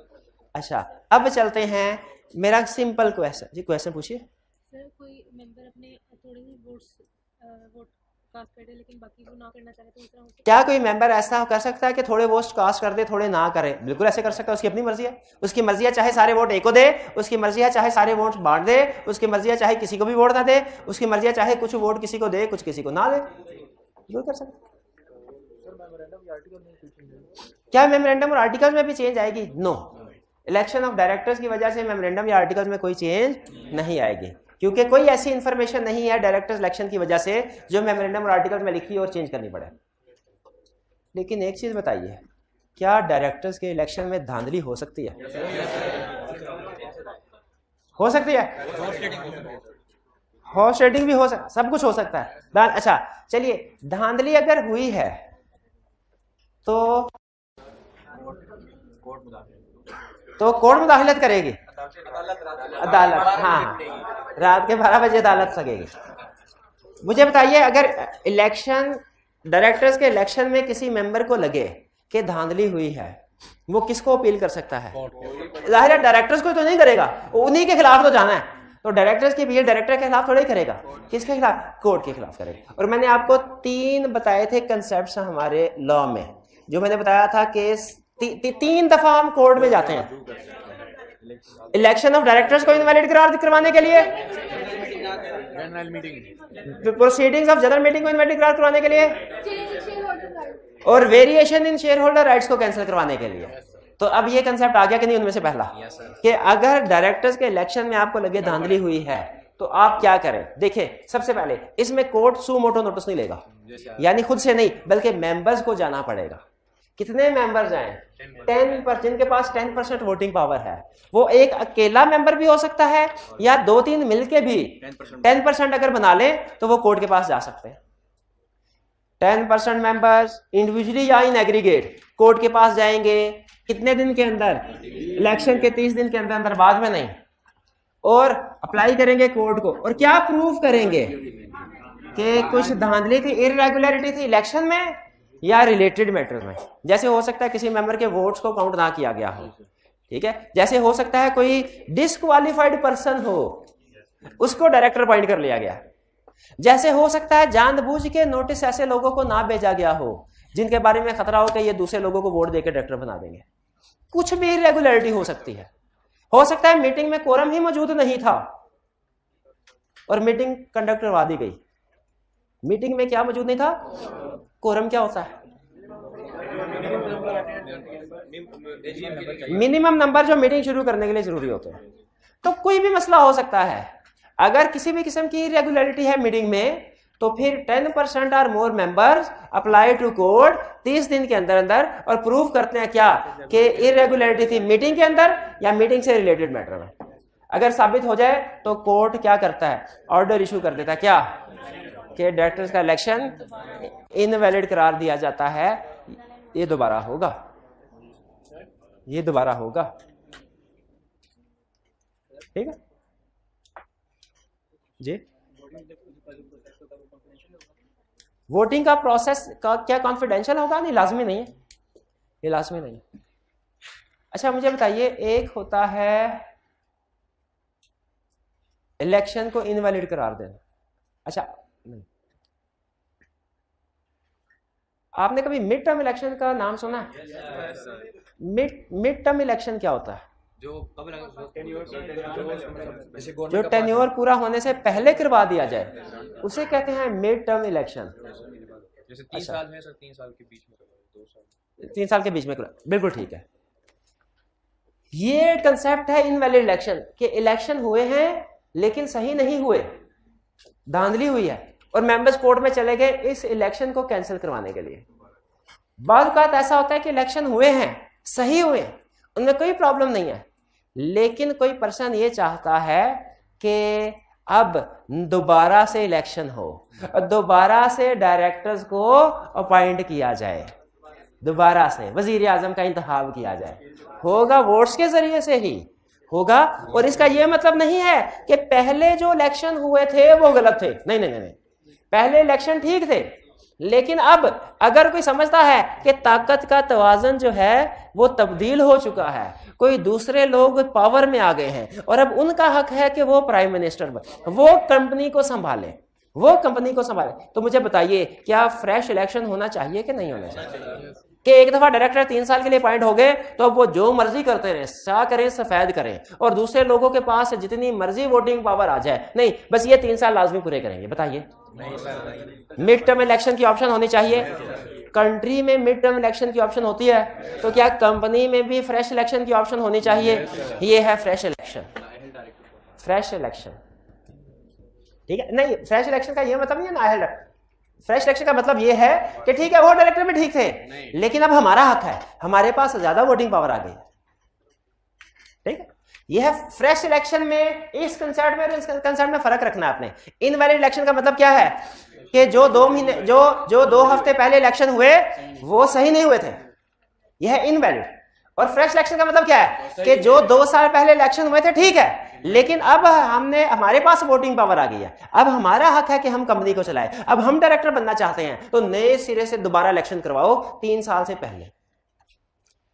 अच्छा अब चलते हैं, मेरा सिंपल क्वेश्चन जी, क्वेश्चन पूछिए। सर कोई मेंबर अपने थोड़े ही वोट कास्ट कर दे लेकिन बाकी वो ना करना चाहे तो दूसरा हो सकता है? क्या कोई मेंबर ऐसा कर सकता है कि थोड़े वोट कास्ट कर दे थोड़े ना करे? बिल्कुल ऐसे कर सकता है, उसकी अपनी मर्जी है। उसकी मर्जी है चाहे सारे वोट एक को दे, उसकी मर्जी है चाहे सारे वोट बांट दे, उसकी मर्जी है चाहे किसी को भी वोट ना दे, उसकी मर्जी है चाहे कुछ वोट किसी को दे कुछ किसी को ना दे, बिल्कुल कर सकता। क्या मेमोरेंडम और आर्टिकल्स में भी चेंज आएगी? नो। इलेक्शन ऑफ डायरेक्टर्स की वजह से मेमोरेंडम या आर्टिकल्स में कोई चेंज नहीं आएगी, क्योंकि कोई ऐसी इंफॉर्मेशन नहीं है डायरेक्टर्स इलेक्शन की वजह से जो मेमोरेंडम और आर्टिकल्स में लिखी और चेंज करनी पड़े। लेकिन एक चीज बताइए, क्या डायरेक्टर्स के इलेक्शन में धांधली हो सकती है? हो सकती है, हॉर्स ट्रेडिंग भी हो सकता, सब कुछ हो सकता है। अच्छा चलिए, धांधली अगर हुई है तो कोर्ट मुदाखलत करेगी अदालत। हाँ, रात के 12 बजे अदालत लगेगी। मुझे बताइए, अगर इलेक्शन डायरेक्टर्स के इलेक्शन में किसी मेंबर को लगे कि धांधली हुई है, वो किसको अपील कर सकता है? जाहिर है डायरेक्टर्स को तो नहीं करेगा, उन्हीं के खिलाफ तो जाना है। तो डायरेक्टर्स की अपील डायरेक्टर के खिलाफ थोड़ा ही करेगा, किसके खिलाफ? कोर्ट के खिलाफ करेगा। और मैंने आपको 3 बताए थे कंसेप्ट हमारे लॉ में, जो मैंने बताया था कि 3 दफा हम कोर्ट में जाते हैं। इलेक्शन ऑफ डायरेक्टर्स को इनवैलिड करार करवाने के लिए, प्रोसीडिंग्स ऑफ जनरल मीटिंग को इनवैलिड करार करवाने के लिए, और variation in share holder rights को कैंसिल करवाने के लिए। तो अब ये कंसेप्ट आ गया कि नहीं उनमें से पहला, कि अगर डायरेक्टर्स के इलेक्शन में आपको लगे धांधली हुई है तो आप क्या करें? देखिए, सबसे पहले इसमें कोर्ट सू मोटो नोटिस नहीं लेगा, यानी खुद से नहीं, बल्कि मेंबर्स को जाना पड़ेगा। कितने मेंबर्स आए? 10%, जिनके पास 10% वोटिंग पावर है। वो एक अकेला मेंबर भी हो सकता है, या 2-3 मिलके भी 10% अगर बना ले तो वो कोर्ट के पास जा सकते हैं। 10% मेंबर्स इंडिविजुअली या इन एग्रीगेट कोर्ट के पास जाएंगे। कितने दिन के अंदर? इलेक्शन के 30 दिन के अंदर अंदर, बाद में नहीं। और अप्लाई करेंगे कोर्ट को, और क्या प्रूफ करेंगे कि कुछ धांधली थी, इरेगुलरिटी थी इलेक्शन में या रिलेटेड मैटर्स में। जैसे हो सकता है किसी मेंबर के वोट्स को काउंट ना किया गया हो, ठीक है। जैसे हो सकता है कोई डिस्क्वालिफाइड पर्सन हो, उसको डायरेक्टर अपॉइंट कर लिया गया। जैसे हो सकता है जानबूझ के नोटिस ऐसे लोगों को ना भेजा गया हो जिनके बारे में खतरा हो कि ये दूसरे लोगों को वोट देकर डायरेक्टर बना देंगे। कुछ भी इरेगुलरिटी हो सकती है। हो सकता है मीटिंग में कोरम ही मौजूद नहीं था और मीटिंग कंडक्ट करवा दी गई। मीटिंग में क्या मौजूद नहीं था? कोरम क्या होता है? मिनिमम नंबर जो मीटिंग शुरू करने के लिए जरूरी होते हैं। तो कोई भी मसला हो सकता है। अगर किसी भी किस्म की इरेगुलरिटी है मीटिंग में, तो फिर 10% और more members apply to court 30 दिन के अंदर अंदर, और प्रूव करते हैं क्या कि इरेगुलरिटी थी मीटिंग के अंदर या मीटिंग से रिलेटेड मैटर में। अगर साबित हो जाए तो कोर्ट क्या करता है? ऑर्डर इशू कर देता है, क्या कि डायरेक्टर्स का इलेक्शन इनवैलिड करार दिया जाता है। ये दोबारा होगा, ये दोबारा होगा, ठीक है जी। वोटिंग का प्रोसेस का क्या कॉन्फिडेंशियल होगा? नहीं, लाजमी नहीं है, ये लाजमी नहीं है। अच्छा मुझे बताइए, एक होता है इलेक्शन को इनवैलिड करार देना। अच्छा नहीं, आपने कभी मिड टर्म इलेक्शन का नाम सुना है? मिड टर्म इलेक्शन क्या होता है? जो कब जो टेन्योर पूरा होने से पहले करवा दिया जाए उसे कहते हैं मिड टर्म इलेक्शन। जैसे 3 साल है सर, 3 साल के बीच में 2 साल, 3 साल के बीच में, बिल्कुल ठीक है। ये कंसेप्ट है इनवैलिड इलेक्शन कि इलेक्शन हुए हैं लेकिन सही नहीं हुए, धांधली हुई है और मेंबर्स कोर्ट में चले गए इस इलेक्शन को कैंसिल करवाने के लिए। बाद बात ऐसा होता है कि इलेक्शन हुए हैं, सही हुए, उनमें कोई प्रॉब्लम नहीं है, लेकिन कोई पर्सन ये चाहता है कि अब दोबारा से इलेक्शन हो, दोबारा से डायरेक्टर्स को अपॉइंट किया जाए, दोबारा से वजीर आजम का इंतखाब किया जाए, होगा वोट्स के जरिए से ही होगा। और इसका यह मतलब नहीं है कि पहले जो इलेक्शन हुए थे वो गलत थे, नहीं नहीं नहीं, पहले इलेक्शन ठीक थे, लेकिन अब अगर कोई समझता है कि ताकत का तवाज़ुन जो है वो तब्दील हो चुका है, कोई दूसरे लोग पावर में आ गए हैं और अब उनका हक है कि वो प्राइम मिनिस्टर वो कंपनी को संभाले, वो कंपनी को संभाले, तो मुझे बताइए क्या फ्रेश इलेक्शन होना चाहिए कि नहीं होना चाहिए? कि एक दफा डायरेक्टर 3 साल के लिए अपॉइंट हो गए तो अब वो जो मर्जी करते रहे, शाह करें सफेद करें और दूसरे लोगों के पास जितनी मर्जी वोटिंग पावर आ जाए, नहीं, बस ये 3 साल लाजमी पूरे करेंगे। बताइए, मिड टर्म इलेक्शन की ऑप्शन होनी चाहिए। कंट्री में मिड टर्म इलेक्शन की ऑप्शन होती है, तो क्या कंपनी में भी फ्रेश इलेक्शन की ऑप्शन होनी चाहिए? ये है फ्रेश इलेक्शन, फ्रेश इलेक्शन, ठीक है। नहीं, फ्रेश इलेक्शन का ये मतलब नहीं है ना, फ्रेश इलेक्शन का मतलब ये है कि ठीक है वो डायरेक्टर भी ठीक थे, लेकिन अब हमारा हक है, हमारे पास ज्यादा वोटिंग पावर आ गई, ठीक है। यह है फ्रेश इलेक्शन में, इस कंसेप्ट में और इस कंसेप्ट में फर्क रखना आपने। इनवैलिड इलेक्शन का मतलब क्या है कि जो 2 महीने जो 2 हफ्ते पहले इलेक्शन हुए वो सही नहीं हुए थे, यह है इनवैलिड। और फ्रेश इलेक्शन का मतलब क्या है कि जो 2 साल पहले इलेक्शन हुए थे ठीक है, लेकिन अब हमारे पास वोटिंग पावर आ गई है, अब हमारा हक है कि हम कंपनी को चलाएं, अब हम डायरेक्टर बनना चाहते हैं तो नए सिरे से दोबारा इलेक्शन करवाओ 3 साल से पहले।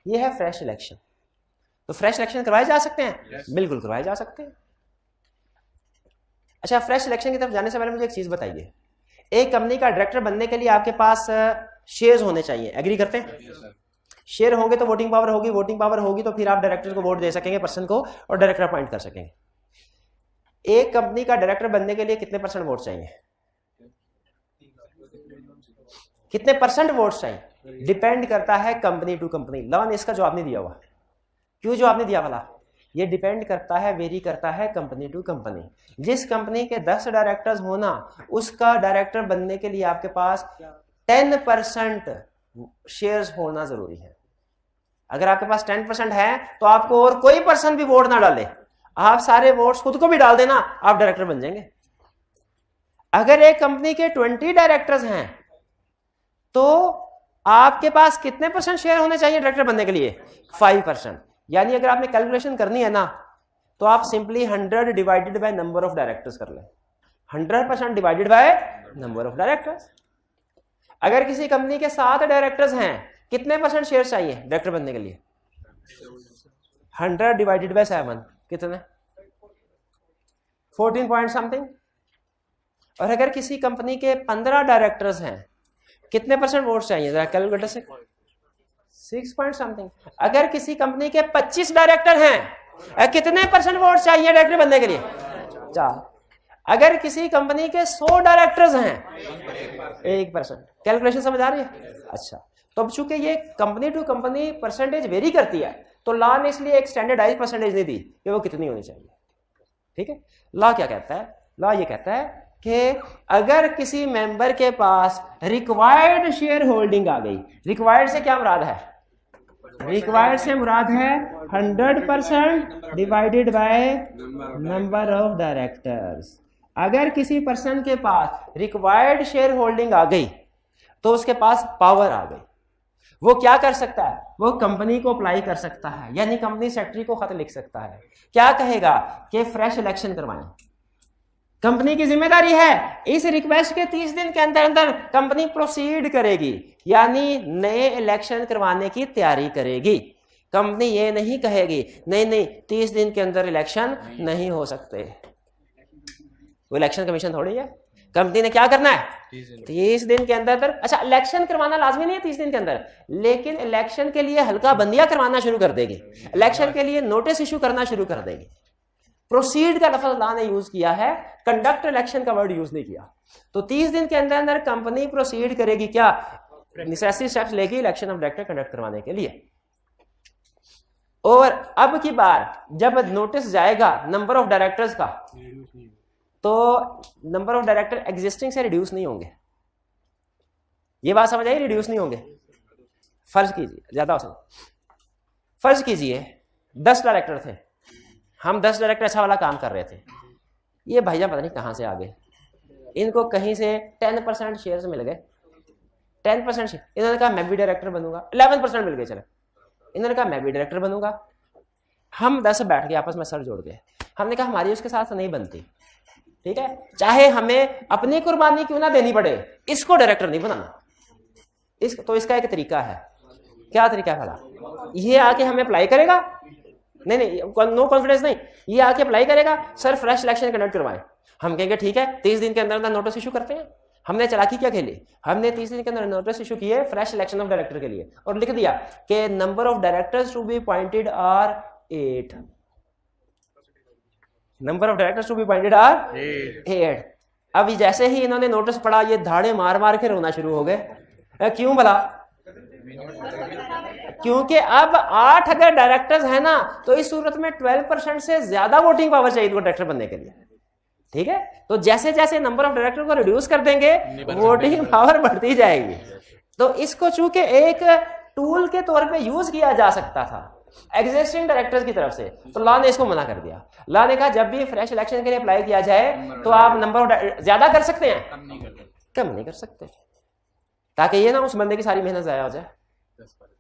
यह है फ्रेश इलेक्शन। तो फ्रेश इलेक्शन करवाए जा सकते हैं, बिल्कुल करवाए जा सकते हैं। अच्छा, फ्रेश इलेक्शन की तरफ जाने से पहले मुझे एक चीज बताइए, एक कंपनी का डायरेक्टर बनने के लिए आपके पास शेयर्स होने चाहिए, एग्री करते हैं? शेयर होंगे तो वोटिंग पावर होगी, वोटिंग पावर होगी तो फिर आप डायरेक्टर को वोट दे सकेंगे, पर्सन को, और डायरेक्टर अपॉइंट कर सकेंगे। एक कंपनी का डायरेक्टर बनने के लिए कितने % वोट चाहिए? कितने % वोट चाहिए? डिपेंड करता है कंपनी टू कंपनी। लॉ ने इसका जवाब नहीं दिया हुआ। क्यों जवाब नहीं दिया वाला? ये डिपेंड करता है, वेरी करता है कंपनी टू कंपनी। जिस कंपनी के 10 डायरेक्टर्स होना, उसका डायरेक्टर बनने के लिए आपके पास 10% शेयर्स होना जरूरी है। अगर आपके पास 10% है तो आपको और कोई पर्सन भी वोट ना डाले, आप सारे वोट्स खुद को भी डाल देना, आप डायरेक्टर बन जाएंगे। अगर एक कंपनी के 20 डायरेक्टर्स हैं तो आपके पास कितने % शेयर होने चाहिए डायरेक्टर बनने के लिए? 5%। यानी अगर आपने कैलकुलेशन करनी है ना तो आप simply 100 divided by number of directors कर लें। 100% divided by number of directors. अगर किसी कंपनी के 7 डायरेक्टर्स हैं, कितने % शेयर चाहिए डायरेक्टर बनने के लिए? 100 डिवाइडेड बाय 7 कितने? 14 पॉइंट समथिंग। और अगर किसी कंपनी के 15 डायरेक्टर्स हैं, कितने % वोट चाहिए? जरा कैलकुलेटर से 6 पॉइंट समथिंग। अगर किसी कंपनी के 25 डायरेक्टर हैं, कितने % वोट चाहिए डायरेक्टर बनने के लिए? 4। अगर किसी कंपनी के 100 डायरेक्टर्स हैं, 1%। कैलकुलेशन समझ आ रही है? अच्छा, तो अब चूंकि ये company to company percentage vary करती है तो लॉ ने इसलिए एक स्टैंडर्डाइज परसेंटेज नहीं दी कि वो कितनी होनी चाहिए। ठीक है, लॉ क्या कहता है? लॉ ये कहता है कि अगर किसी मेंबर के पास रिक्वायर्ड शेयर होल्डिंग आ गई, रिक्वायर्ड से क्या मुराद है? रिक्वायर्ड से मुराद है 100% divided by number of directors. अगर किसी पर्सन के पास रिक्वायर्ड शेयर होल्डिंग आ गई तो उसके पास पावर आ गई। वो क्या कर सकता है? वो कंपनी को अप्लाई कर सकता है, यानी कंपनी सेक्रेटरी को खत लिख सकता है। क्या कहेगा कि फ्रेश इलेक्शन करवाएं। कंपनी की जिम्मेदारी है, इस रिक्वेस्ट के 30 दिन के अंदर अंदर कंपनी प्रोसीड करेगी, यानी नए इलेक्शन करवाने की तैयारी करेगी। कंपनी ये नहीं कहेगी नहीं 30 दिन के अंदर इलेक्शन नहीं हो सकते। वो इलेक्शन कमीशन थोड़ी है। कंपनी ने क्या करना है 30 30 दिन के अंदर। अच्छा, इलेक्शन करवाना लाजमी नहीं है 30 दिन के अंदर, लेकिन इलेक्शन के लिए हल्का बंदियां करवाना शुरू कर देगी, इलेक्शन के लिए नोटिस इशू करना शुरू कर देगी। प्रोसीड का लफ्ज अल्लाह ने यूज किया है, कंडक्ट इलेक्शन का वर्ड यूज नहीं किया। तो 30 दिन के अंदर अंदर कंपनी प्रोसीड करेगी, क्या नेसेसरी स्टेप्स लेगी इलेक्शन ऑफ डायरेक्टर कंडक्ट करवाने के लिए। और अब की बार जब नोटिस जाएगा नंबर ऑफ डायरेक्टर्स का, तो नंबर ऑफ डायरेक्टर एग्जिस्टिंग से रिड्यूस नहीं होंगे। ये बात समझ आई, रिड्यूस नहीं होंगे। फर्ज कीजिए, ज्यादा हो, फर्ज कीजिए 10 डायरेक्टर थे, हम 10 डायरेक्टर अच्छा वाला काम कर रहे थे, ये भैया पता नहीं कहां से आ गए, इनको कहीं से 10% शेयर्स मिल गए, 10% शेयर। इन्होंने कहा मैं भी डायरेक्टर बनूंगा, 11% मिल गए, चले इन्होंने कहा मैं भी डायरेक्टर बनूंगा। हम 10 बैठ गए आपस में सर जोड़ गए, हमने कहा हमारी उसके साथ नहीं बनती, ठीक है, चाहे हमें अपनी कुर्बानी क्यों ना देनी पड़े, इसको डायरेक्टर नहीं बनाना। तो इसका एक तरीका है, क्या तरीका है भला, ये आके हमें अप्लाई करेगा, नहीं नो कॉन्फिडेंस नहीं, ये आके अप्लाई करेगा सर फ्रेश इलेक्शन कंडक्ट करवाएं, हम कहेंगे ठीक है 30 दिन के अंदर अंदर नोटिस इशू करते हैं। हमने चालाकी क्या खेली, हमने 30 दिन के अंदर नोटिस इशू किए फ्रेश इलेक्शन ऑफ डायरेक्टर के लिए, और लिख दिया कि number of directors to be appointed are 8, number of directors to be appointed are 8। अब जैसे ही इन्होंने नोटिस पढ़ा, ये धाड़े मार मार के रोना शुरू हो गए। क्यों भला, क्योंकि अब 8 अगर डायरेक्टर्स है ना, तो इस सूरत में 12% से ज्यादा वोटिंग पावर चाहिए डायरेक्टर बनने के लिए, ठीक है। तो जैसे जैसे नंबर ऑफ डायरेक्टर को रिड्यूस कर देंगे, वोटिंग पावर बढ़ती जाएगी। तो इसको चूंकि एक टूल के तौर पे यूज किया जा सकता था एग्जिस्टिंग डायरेक्टर्स की तरफ से, तो लॉ ने इसको मना कर दिया। लॉ ने कहा जब भी फ्रेश इलेक्शन के लिए अप्लाई किया जाए तो आप नंबर ऑफ ज्यादा कर सकते हैं, कम नहीं कर सकते, ताकि ये ना उस बंदे की सारी मेहनत जाया हो जाए,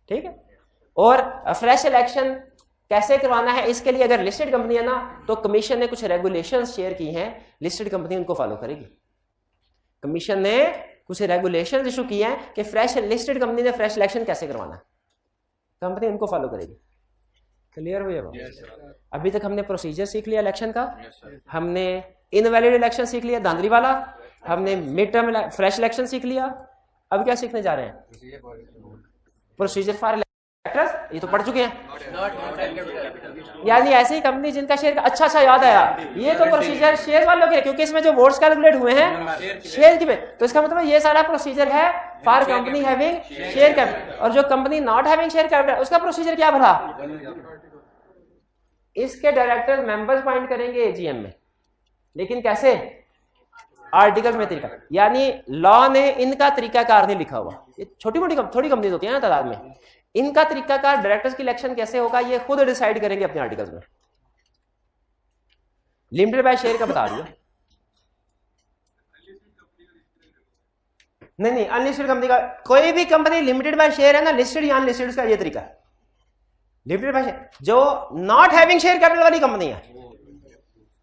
ठीक है। और फ्रेश इलेक्शन कैसे करवाना है, इसके लिए अगर लिस्टेड कंपनी है ना, तो कमीशन ने कुछ रेगुलेशंस शेयर की हैं, लिस्टेड कंपनी उनको फॉलो करेगी। कमीशन ने कुछ रेगुलेशंस इशू किए हैं कि फ्रेश लिस्टेड कंपनी ने फ्रेश इलेक्शन कैसे करवाना है, कंपनी उनको फॉलो करेगी। क्लियर हुई है? अभी तक हमने प्रोसीजर सीख लिया इलेक्शन का, हमने इनवैलिड इलेक्शन सीख लिया धांधली वाला, हमने मिड टर्म फ्रेश इलेक्शन सीख लिया। अब क्या सीखने जा रहे हैं, प्रोसीजर फॉर इलेक्टर्स, ये तो पढ़ चुके हैं। यानी ऐसी कंपनी जिनका शेयर अच्छा याद आया, ये तो प्रोसीजर शेयर वालों के, क्योंकि इसमें जो वोट्स कैलकुलेट हुए हैं शेयर की, तो इसका मतलब ये सारा प्रोसीजर है for company having share capital. और जो company not having share capital, उसका प्रोसीजर क्या भला, इसके डायरेक्टर मेंबर्स अपॉइंट करेंगे एजीएम में, लेकिन कैसे, आर्टिकल में तरीका, यानी लॉ ने इनका तरीकाकार नहीं लिखा हुआ। ये छोटी मोटी थोड़ी कंपनी होती है ना तादाद में, इनका तरीकाकार डायरेक्टर्स की इलेक्शन कैसे होगा ये खुद डिसाइड करेंगे अपने आर्टिकल्स में। लिमिटेड बाय शेयर का बता रही हूं, नहीं अनलिस्टेड कंपनी का, कोई भी कंपनी लिमिटेड बाय शेयर है ना, लिस्टेड या अनलिस्टेड, उसका ये तरीका है। लिमिटेड बाय शेयर जो नॉट हैविंग शेयर कैपिटल वाली कंपनी है,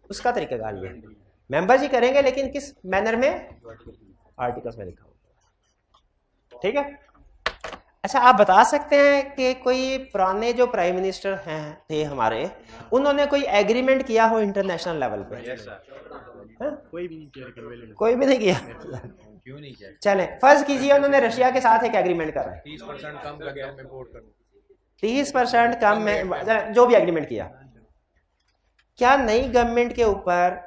उसका तरीकाकार ये है, मेंबर्स ही करेंगे, लेकिन किस मैनर में, आर्टिकल्स में लिखा होगा, ठीक है। अच्छा, आप बता सकते हैं कि कोई पुराने जो प्राइम मिनिस्टर हैं थे हमारे, उन्होंने कोई एग्रीमेंट किया हो इंटरनेशनल लेवल पे? कोई भी नहीं किया। क्यों नहीं किया? चले फर्ज कीजिए उन्होंने रशिया के साथ एक एग्रीमेंट करा है, 30% कम लगे हमें वोट करने, 30% कम में जो भी एग्रीमेंट किया, क्या नई गवर्नमेंट के ऊपर,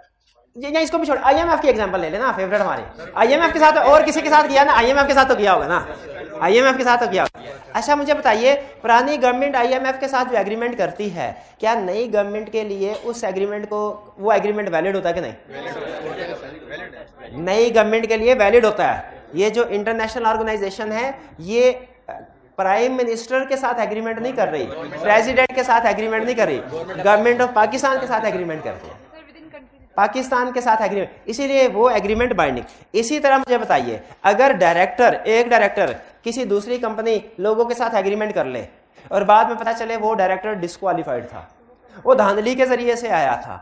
या इसको भी छोड़, आईएमएफ की एग्जांपल ले लेना, फेवरेट हमारे, आईएमएफ के साथ और किसी के साथ किया ना, आईएमएफ के साथ तो किया होगा ना, आईएमएफ के साथ तो किया होगा। अच्छा मुझे बताइए, पुरानी गवर्नमेंट आईएमएफ के साथ जो एग्रीमेंट करती है, क्या नई गवर्नमेंट के लिए उस एग्रीमेंट को, वो एग्रीमेंट वैलिड होता है कि नहीं? नई गवर्नमेंट के लिए वैलिड होता है। ये जो इंटरनेशनल ऑर्गेनाइजेशन है, ये प्राइम मिनिस्टर के साथ एग्रीमेंट नहीं कर रही, प्रेसिडेंट के साथ एग्रीमेंट नहीं कर रही, गवर्नमेंट ऑफ पाकिस्तान के साथ एग्रीमेंट करती है, पाकिस्तान के साथ एग्रीमेंट, इसीलिए वो एग्रीमेंट बाइंडिंग। इसी तरह मुझे बताइए, अगर डायरेक्टर, एक डायरेक्टर किसी दूसरी कंपनी लोगों के साथ एग्रीमेंट कर ले और बाद में पता चले वो डायरेक्टर डिस्क्वालीफाइड था, वो धांधली के जरिए से आया था,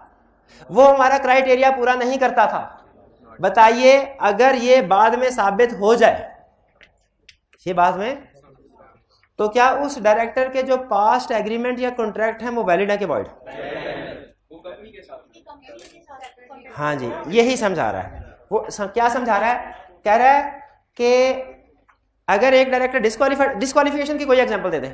वो हमारा क्राइटेरिया पूरा नहीं करता था, बताइए अगर ये बाद में साबित हो जाए, ये बाद में, तो क्या उस डायरेक्टर के जो पास्ट एग्रीमेंट या कॉन्ट्रैक्ट है वो वैलिड है कि वॉइड? हाँ जी, यही समझा रहा है, वो क्या समझा रहा है? कह रहा है कि अगर एक डायरेक्टर डिस्क्वालिफिकेशन की कोई एग्जांपल दे दे।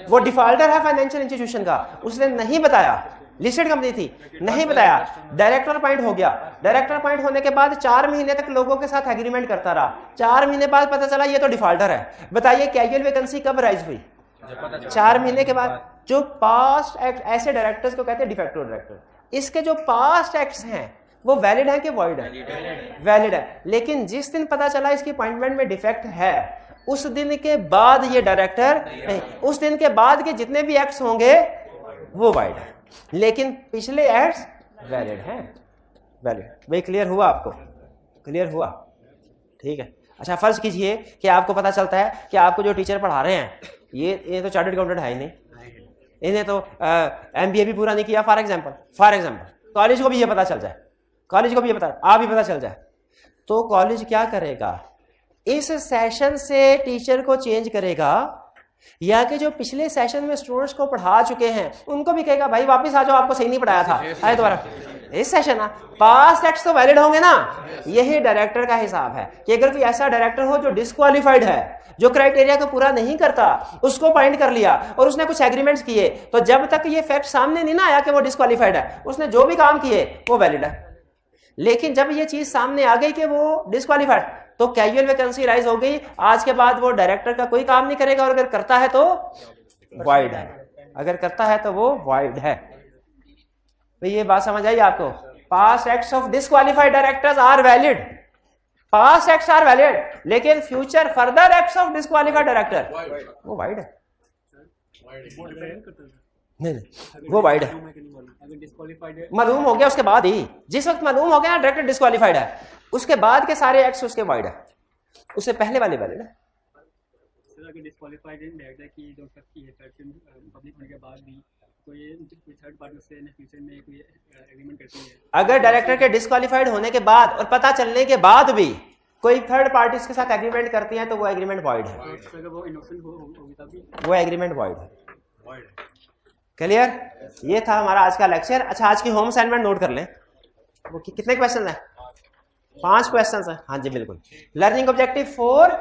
वो डिफॉल्टर है फाइनेंशियल इंस्टीट्यूशन का, उसने नहीं बताया, लिस्टेड कंपनी थी, नहीं बताया, डायरेक्टर अपॉइंट हो गया। डायरेक्टर अपॉइंट होने के बाद 4 महीने तक लोगों के साथ एग्रीमेंट करता रहा। 4 महीने बाद पता चला ये तो डिफॉल्टर है। बताइए कैजुअल वैकेंसी कब राइज हुई? 4 महीने के बाद। जो पास्ट एक्ट, ऐसे डायरेक्टर्स को कहते हैं डिफेक्टिव डायरेक्टर। इसके जो पास्ट एक्ट्स हैं वो वैलिड है कि वॉइड है? वैलिड है। लेकिन जिस दिन पता चला इसकी अपॉइंटमेंट में डिफेक्ट है, उस दिन के बाद ये डायरेक्टर नहीं, उस दिन के बाद के जितने भी एक्ट्स होंगे वो वॉइड है, लेकिन पिछले एक्ट्स वैलिड हैं। वैलिड। भाई क्लियर हुआ आपको? क्लियर हुआ? ठीक है। अच्छा, फर्ज कीजिए कि आपको पता चलता है कि आपको जो टीचर पढ़ा रहे हैं ये तो चार्टर्ड अकाउंटेंट है ही नहीं, इन्हें तो MBA भी पूरा नहीं किया फॉर एग्जाम्पल। कॉलेज को भी ये पता चल जाए, कॉलेज को भी ये पता, आप भी पता चल जाए, तो कॉलेज क्या करेगा? इस सेशन से टीचर को चेंज करेगा, या कि जो पिछले सेशन में स्टूडेंट्स को पढ़ा चुके हैं उनको भी कहेगा भाई वापस आ जाओ, आपको सही नहीं पढ़ाया था, आए दोबारा। इस सेशन ना पास्ट एक्ट्स तो वैलिड होंगे ना। यही डायरेक्टर का हिसाब है कि अगर कोई ऐसा डायरेक्टर हो जो डिस्क्वालिफाइड है, जो क्राइटेरिया को पूरा नहीं करता, उसको पॉइंट कर लिया और उसने कुछ एग्रीमेंट्स किए, तो जब तक ये फैक्ट सामने नहीं ना आया कि वो डिस्क्वालिफाइड है, उसने जो भी काम किए वो वैलिड है। लेकिन जब ये चीज सामने आ गई कि वो डिस्क्वालिफाइड, तो कैजुअल वैकेंसी राइज हो गई। आज के बाद वो डायरेक्टर का कोई काम नहीं करेगा, और अगर करता है तो वाइड है, अगर करता है तो वो वाइड है। तो ये बात समझ आई आपको? Past acts of disqualified directors are valid, past acts are valid, लेकिन future further acts of disqualified director वो वाइड है। नहीं, वो वाइड है। मालूम हो गया उसके बाद ही, जिस वक्त मालूम हो गया डायरेक्टर डिस्क्वालिफाइड है, उसके बाद के सारे एक्ट्स उसके वाइड है, उससे पहले वाले वैलिड है। डिस्क्वालिफाइड डायरेक्टर की जो सबकी है पब्लिक होने के बाद भी कोई थर्ड पार्टी से फ्यूचर में कोई एग्रीमेंट करती है, अगर डायरेक्टर के डिस्क्वालिफाइड होने के बाद और पता चलने के बाद भी कोई थर्ड पार्टी के साथ एग्रीमेंट करती है, तो वो एग्रीमेंट वॉइड है, अगर वो इनोसेंट होगी तभी वो एग्रीमेंट वॉइड है। क्लियर? ये था हमारा आज का लेक्चर। अच्छा, आज की होम असाइनमेंट नोट कर लें। वो कितने क्वेश्चन हैं? 5 क्वेश्चन हैं। हाँ जी बिल्कुल। लर्निंग ऑब्जेक्टिव 4,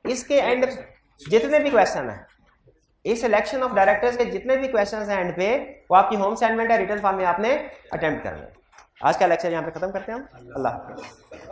इसके एंड जितने भी क्वेश्चन हैं, इस सिलेक्शन ऑफ डायरेक्टर्स के जितने भी क्वेश्चन हैं एंड पे, वो आपकी होम असाइनमेंट है, रिटन फॉर्म में आपने अटेम्प्ट करना है। आज का लेक्चर यहाँ पे खत्म करते हैं हम। अल्लाह हाफ़िज़।